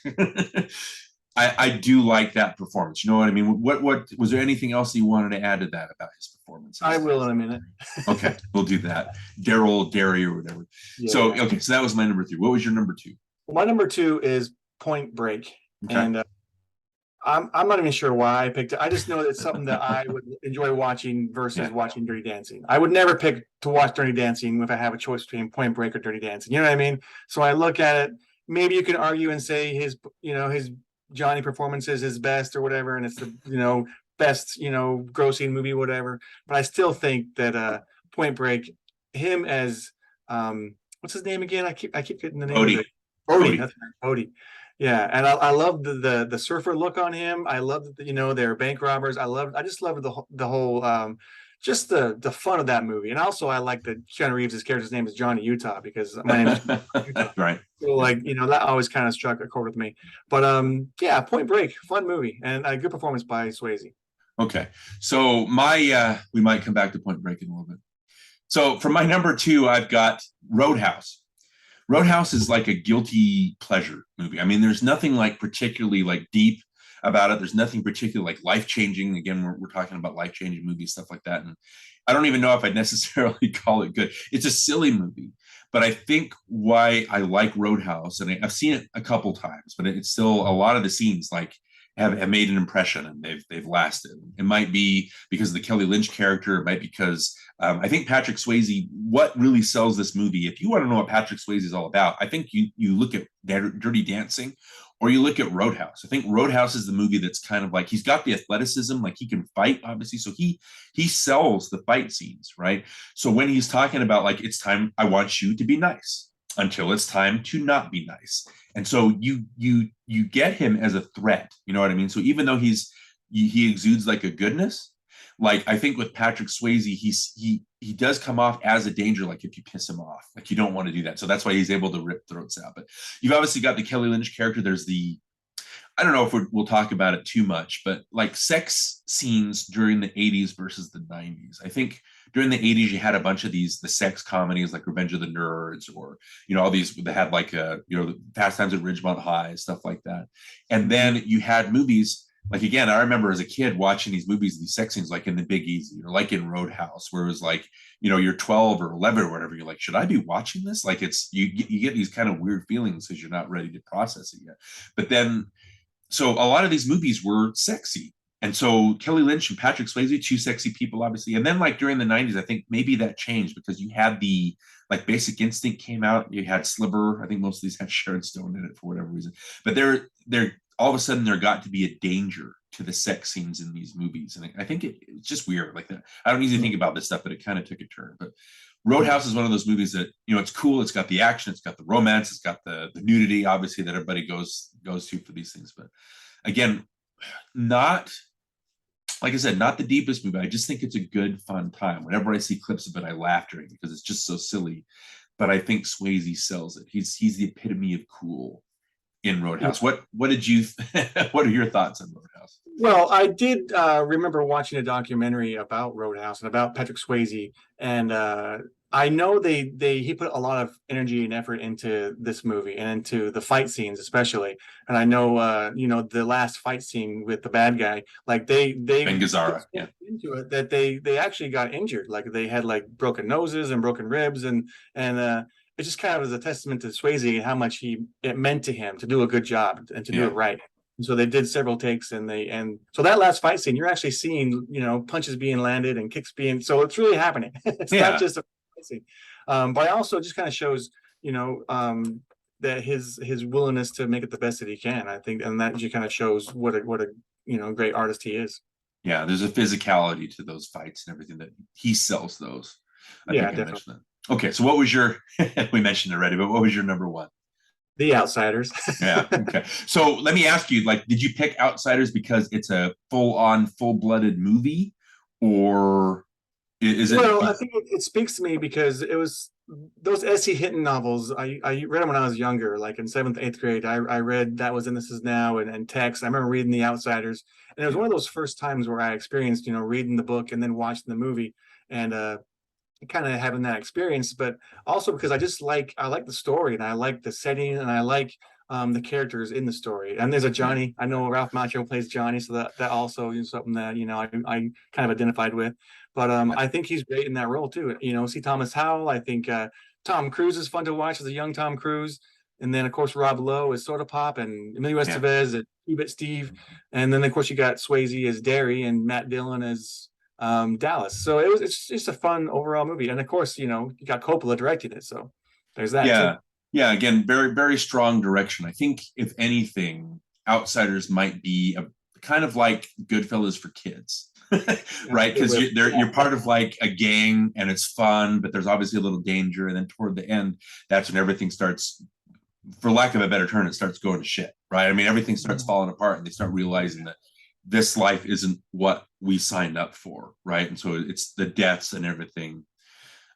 I do like that performance. You know what I mean? What was there anything else you wanted to add to that about his performance? I will in a minute. Okay, we'll do that. Derry or whatever. Yeah. So that was my number 3. What was your number 2? Well, my number 2 is Point Break. Okay. And I'm not even sure why I picked it. I just know that it's something that I would enjoy watching versus watching Dirty Dancing. I would never pick to watch Dirty Dancing if I have a choice between Point Break or Dirty Dancing. You know what I mean? So I look at it. Maybe you can argue and say his Johnny performance is his best or whatever, and it's the best grossing movie, whatever. But I still think that Point Break, him as what's his name again? I keep getting the name Bodhi. of it. Bodhi. That's right, Bodhi. Yeah, and I love the surfer look on him. I love that, you know, they're bank robbers. I just love the whole just the fun of that movie. And also I like that Keanu Reeves' character's name is Johnny Utah, because my name is Utah. Right. So, like, you know, that always kind of struck a chord with me. But yeah, Point Break, fun movie, and a good performance by Swayze. Okay. So we might come back to Point Break in a little bit. So for my number 2, I've got Roadhouse. Roadhouse is like a guilty pleasure movie. I mean, there's nothing like particularly like deep about it. There's nothing particularly like life-changing. Again, we're talking about life-changing movies, stuff like that. And I don't even know if I'd necessarily call it good. It's a silly movie, but I think why I like Roadhouse, and I've seen it a couple times, but it's still a lot of the scenes like have made an impression, and they've lasted. It might be because of the Kelly Lynch character. It might be because I think Patrick Swayze, what really sells this movie, if you want to know what Patrick Swayze is all about, I think you look at Dirty Dancing or you look at Roadhouse. I think Roadhouse is the movie that's kind of like, he's got the athleticism, like he can fight, obviously. So he sells the fight scenes, right? So when he's talking about like, it's time, I want you to be nice until it's time to not be nice. And so you get him as a threat, you know what I mean? So even though he exudes like a goodness, like I think with Patrick Swayze, he does come off as a danger, like if you piss him off, like you don't want to do that. So that's why he's able to rip throats out. But you've obviously got the Kelly Lynch character. There's I don't know if we'll talk about it too much, but like sex scenes during the 80s versus the 90s. I think during the 80s, you had a bunch of the sex comedies like Revenge of the Nerds, or, you know, all these that had like, Fast Times at Ridgemont High, stuff like that. And then you had movies like, again, I remember as a kid watching these movies, these sex scenes, like in The Big Easy or like in Roadhouse, where it was like, you know, you're 12 or 11 or whatever. You're like, should I be watching this? Like you get these kind of weird feelings because you're not ready to process it yet. But then, so a lot of these movies were sexy. And so Kelly Lynch and Patrick Swayze, 2 sexy people, obviously. And then like during the 90s, I think maybe that changed because you had the like Basic Instinct came out. You had Sliver. I think most of these had Sharon Stone in it for whatever reason. But they're all of a sudden there got to be a danger to the sex scenes in these movies. And I think it's just weird like that. I don't usually think about this stuff, but it kind of took a turn. But Roadhouse is one of those movies that, you know, it's cool. It's got the action, it's got the romance, it's got the nudity, obviously, that everybody goes to for these things. But again, not, like I said, not the deepest movie. I just think it's a good, fun time. Whenever I see clips of it, I laugh during it because it's just so silly. But I think Swayze sells it. He's the epitome of cool in Roadhouse. What did you what are your thoughts on Roadhouse? Well, I did remember watching a documentary about Roadhouse and about Patrick Swayze, and I know he put a lot of energy and effort into this movie and into the fight scenes especially. And I know you know, the last fight scene with the bad guy, like they Ben Gazzara, yeah, into it, that they actually got injured, like they had like broken noses and broken ribs, and it just kind of was a testament to Swayze and how much it meant to him to do a good job and to do it right. And so they did several takes, and so that last fight scene, you're actually seeing, you know, punches being landed and kicks being, so it's really happening. It's not just a fight scene. But also just kind of shows, you know, that his willingness to make it the best that he can, I think, and that just kind of shows what a you know, great artist he is. Yeah, there's a physicality to those fights and everything that he sells those. I think I mentioned that. Okay, so what was your we mentioned it already, but what was your number 1? The Outsiders. Yeah. Okay. So let me ask you, like, did you pick Outsiders because it's a full-blooded movie, or is it? Well, I think it speaks to me because it was those S.E. Hinton novels. I read them when I was younger, like in 7th, 8th grade. I read That Was and This Is Now and Text. I remember reading The Outsiders, and it was one of those first times where I experienced, you know, reading the book and then watching the movie, and kind of having that experience, but also because I like the story, and I like the setting, and I like the characters in the story. And there's a Johnny. I know Ralph Macchio plays Johnny, so that also is something that, you know, I kind of identified with. But I think he's great in that role too. You know, C. Thomas Howell. I think Tom Cruise is fun to watch as a young Tom Cruise, and then of course Rob Lowe as Soda Pop, and Emilio Estevez as 2-Bit Steve, and then of course you got Swayze as Derry and Matt Dillon as Dallas. So it's just a fun overall movie, and of course, you know, you got Coppola directing it, so there's that too. Yeah, again, very, very strong direction. I think if anything, Outsiders might be a kind of like Goodfellas for kids. right? Because you're part of like a gang and it's fun, but there's obviously a little danger. And then toward the end, that's when everything starts, for lack of a better term, it starts going to shit, right? I mean, everything starts falling apart and they start realizing that this life isn't what we signed up for, right? And so it's the deaths and everything.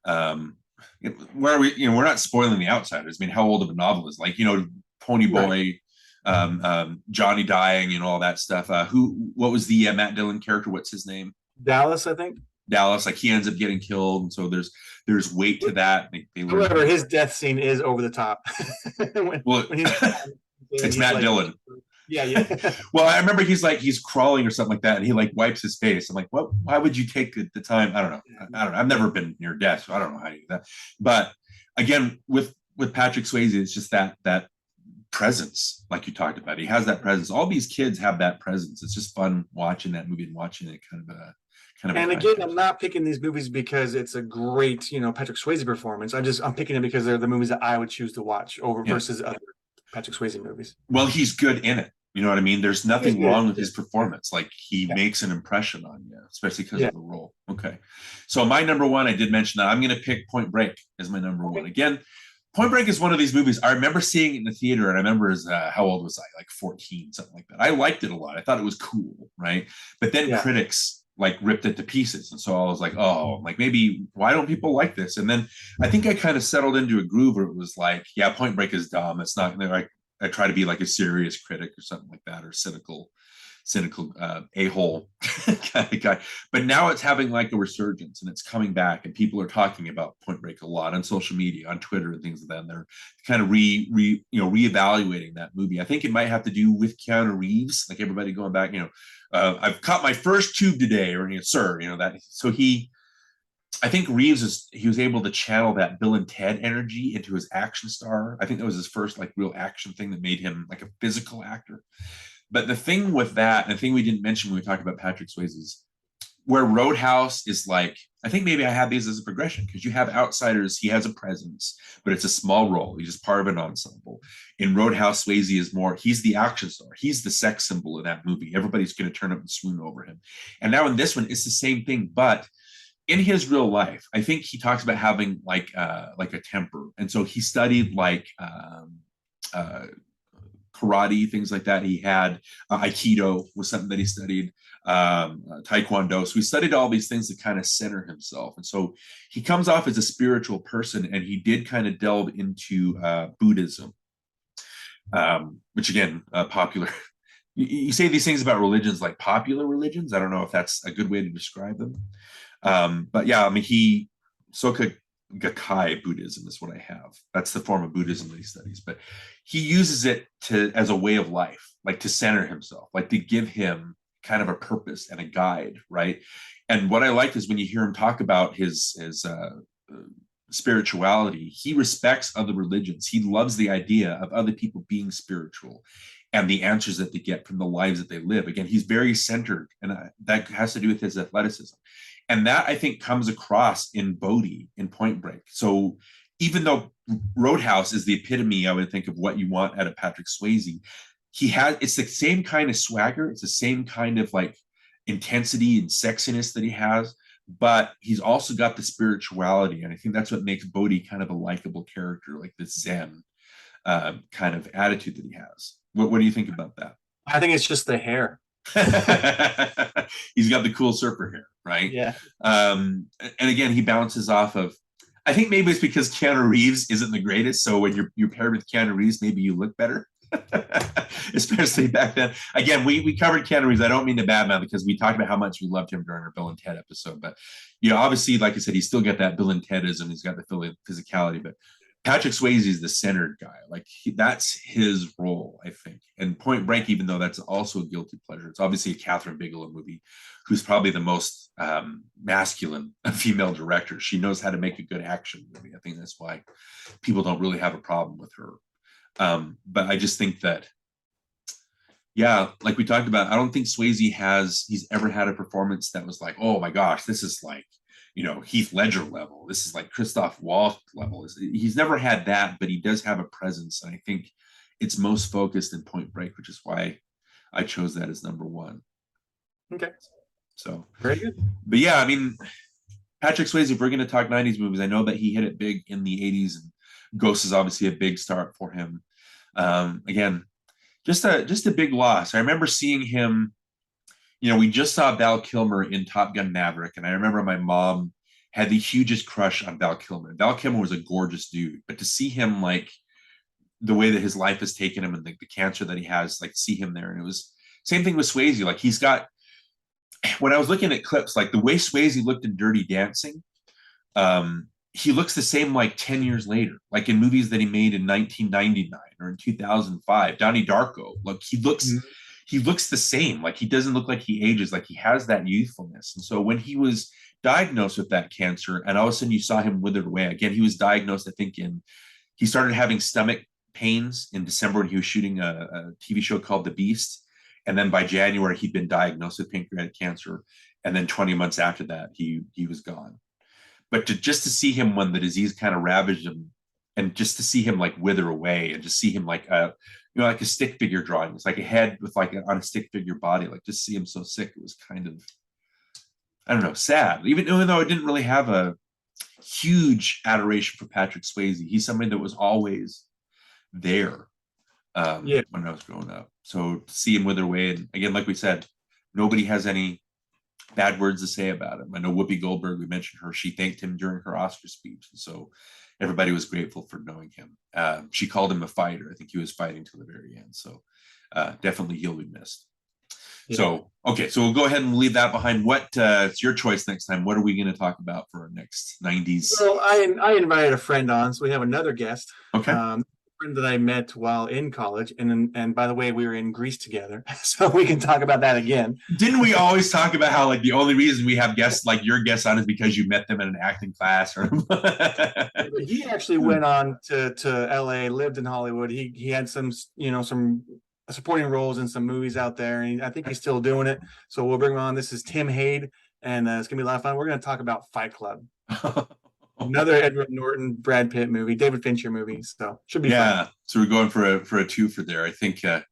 Where are we, we're not spoiling The Outsiders. I mean, how old of a novel is, like, Pony Boy, Johnny dying and all that stuff. What was the Matt Dillon character? What's his name? Dallas, I think. Dallas, like, he ends up getting killed, and so there's weight to that. However, his death scene is over the top. It's Matt Dillon. Yeah. Well, I remember he's crawling or something like that, and he like wipes his face. I'm like, what? Why would you take the time? I don't know. I've never been near death, so I don't know how to do that. But again, with Patrick Swayze, it's just that presence, like you talked about. He has that presence. All these kids have that presence. It's just fun watching that movie and watching it kind of. And again, I'm not picking these movies because it's a great, Patrick Swayze performance. I'm picking it because they're the movies that I would choose to watch versus other Patrick Swayze movies. Well, he's good in it. You know what I mean? There's nothing wrong with his performance. Like, he makes an impression on you, especially because of the role. Okay. So my number one, I did mention that I'm going to pick Point Break as my number one. Again, Point Break is one of these movies. I remember seeing it in the theater, and I remember how old was I? Like 14, something like that. I liked it a lot. I thought it was cool, right? But then critics like ripped it to pieces. And so I was like, maybe why don't people like this? And then I think I kind of settled into a groove where it was like, yeah, Point Break is dumb. It's not like, I try to be like a serious critic or something like that, or cynical a-hole kind of guy. But now it's having like a resurgence, and it's coming back, and people are talking about Point Break a lot on social media, on Twitter and things like that. And they're kind of reevaluating that movie. I think it might have to do with Keanu Reeves, like everybody going back, I've caught my first tube today, or sir, that. So I think Reeves was able to channel that Bill and Ted energy into his action star. I think that was his first like real action thing that made him like a physical actor. But the thing with that, and the thing we didn't mention when we talked about Patrick Swayze, is where Roadhouse is like, I think maybe I have these as a progression, because you have Outsiders, he has a presence, but it's a small role. He's just part of an ensemble. In Roadhouse, Swayze is more, he's the action star. He's the sex symbol of that movie. Everybody's going to turn up and swoon over him. And now in this one, it's the same thing, but in his real life, I think he talks about having like a temper. And so he studied like karate, things like that. He had Aikido was something that he studied, Taekwondo. So he studied all these things to kind of center himself. And so he comes off as a spiritual person, and he did kind of delve into Buddhism, which again, popular. You say these things about religions like popular religions. I don't know if that's a good way to describe them. But yeah, I mean, Soka Gakkai Buddhism is what I have. That's the form of Buddhism that he studies, but he uses it as a way of life, like to center himself, like to give him kind of a purpose and a guide, right? And what I like is when you hear him talk about his spirituality, he respects other religions. He loves the idea of other people being spiritual and the answers that they get from the lives that they live. Again, he's very centered, and that has to do with his athleticism. And that, I think, comes across in Bodhi, in Point Break. So even though Roadhouse is the epitome, I would think, of what you want out of Patrick Swayze, it's the same kind of swagger. It's the same kind of like intensity and sexiness that he has, but he's also got the spirituality. And I think that's what makes Bodhi kind of a likable character, like this Zen kind of attitude that he has. What do you think about that? I think it's just the hair. He's got the cool surfer hair, right? Yeah. And again, he bounces off of, I think maybe it's because Keanu Reeves isn't the greatest, so when you're paired with Keanu Reeves, maybe you look better. Especially back then. Again, we covered Keanu Reeves. I don't mean to badmouth, because we talked about how much we loved him during our Bill and Ted episode, but obviously, like I said, he's still got that Bill and Tedism. He's got the physicality, but Patrick Swayze is the centered guy. Like, that's his role, I think. And Point Break, even though that's also a guilty pleasure, it's obviously a Catherine Bigelow movie, who's probably the most masculine female director. She knows how to make a good action movie. I think that's why people don't really have a problem with her. But I just think that, yeah, like we talked about, I don't think Swayze he's ever had a performance that was like, oh my gosh, this is like, Heath Ledger level. This is like Christoph Waltz level. He's never had that, but he does have a presence. And I think it's most focused in Point Break, which is why I chose that as number one. Okay. So very good. But yeah, I mean, Patrick Swayze, if we're going to talk 90s movies, I know that he hit it big in the 80s, and Ghost is obviously a big start for him. Again, just a big loss. I remember seeing him, we just saw Val Kilmer in Top Gun Maverick, and I remember my mom had the hugest crush on Val Kilmer. Val Kilmer was a gorgeous dude, but to see him, like, the way that his life has taken him and the cancer that he has, like, see him there. And it was same thing with Swayze. Like, he's got, when I was looking at clips, like the way Swayze looked in Dirty Dancing, he looks the same like 10 years later, like in movies that he made in 1999 or in 2005. Donnie Darko, like he looks the same. Like, he doesn't look like he ages. Like, he has that youthfulness. And so when he was diagnosed with that cancer, and all of a sudden you saw him withered away again, he was diagnosed, I think, he started having stomach pains in December when he was shooting a TV show called The Beast. And then by January, he'd been diagnosed with pancreatic cancer. And then 20 months after that, he was gone. But just to see him when the disease kind of ravaged him, and just to see him like wither away, and just see him like like a stick figure drawing. It's like a head with like on a stick figure body. Like, just see him so sick. It was kind of, I don't know, sad. Even though I didn't really have a huge adoration for Patrick Swayze, he's somebody that was always there when I was growing up. So to see him wither away, and again, like we said, nobody has any bad words to say about him. I know Whoopi Goldberg, we mentioned her, she thanked him during her Oscar speech. And so everybody was grateful for knowing him. She called him a fighter. I think he was fighting to the very end. So definitely he'll be missed. Yeah. So, okay, so we'll go ahead and leave that behind. It's your choice next time. What are we going to talk about for our next 90s? So I invited a friend on, so we have another guest. Okay. Friend that I met while in college, and by the way, we were in Greece together, so we can talk about that again. Didn't we always talk about how, like, the only reason we have guests like your guests on is because you met them in an acting class? Or he actually went on to LA, lived in Hollywood. He had some supporting roles in some movies out there, and I think he's still doing it. So we'll bring him on. This is Tim Haid, and it's gonna be a lot of fun. We're gonna talk about Fight Club. Another Edward Norton, Brad Pitt movie, David Fincher movie. So should be fun. So we're going for a twofer there. I think, we're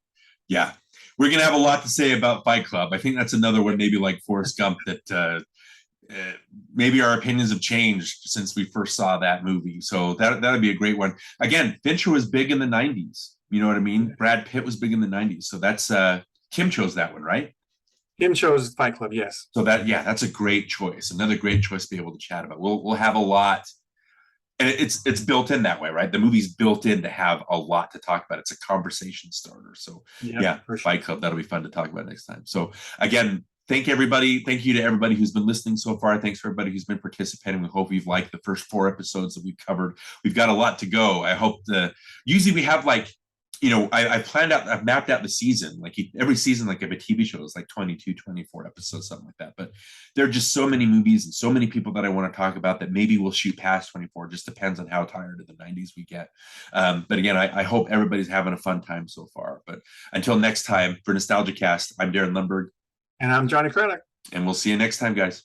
going to have a lot to say about Fight Club. I think that's another one, maybe like Forrest Gump, that maybe our opinions have changed since we first saw that movie. So that'd be a great one. Again, Fincher was big in the 90s. You know what I mean? Brad Pitt was big in the 90s. So that's Kim chose that one, right? Kim chose Fight Club, yes. So that's a great choice. Another great choice to be able to chat about. We'll have a lot, and it's built in that way, right? The movie's built in to have a lot to talk about. It's a conversation starter. So Fight Club, that'll be fun to talk about next time. So again, thank everybody. Thank you to everybody who's been listening so far. Thanks for everybody who's been participating. We hope you've liked the first 4 episodes that we've covered. We've got a lot to go. I hope usually we have like, I've mapped out the season. Like every season, like of a TV show is like 22, 24 episodes, something like that. But there are just so many movies and so many people that I want to talk about that maybe we'll shoot past 24. It just depends on how tired of the 90s we get. But again, I hope everybody's having a fun time so far. But until next time, for NostalgiaCast, I'm Darin Lundberg. And I'm Johnny Craddock. And we'll see you next time, guys.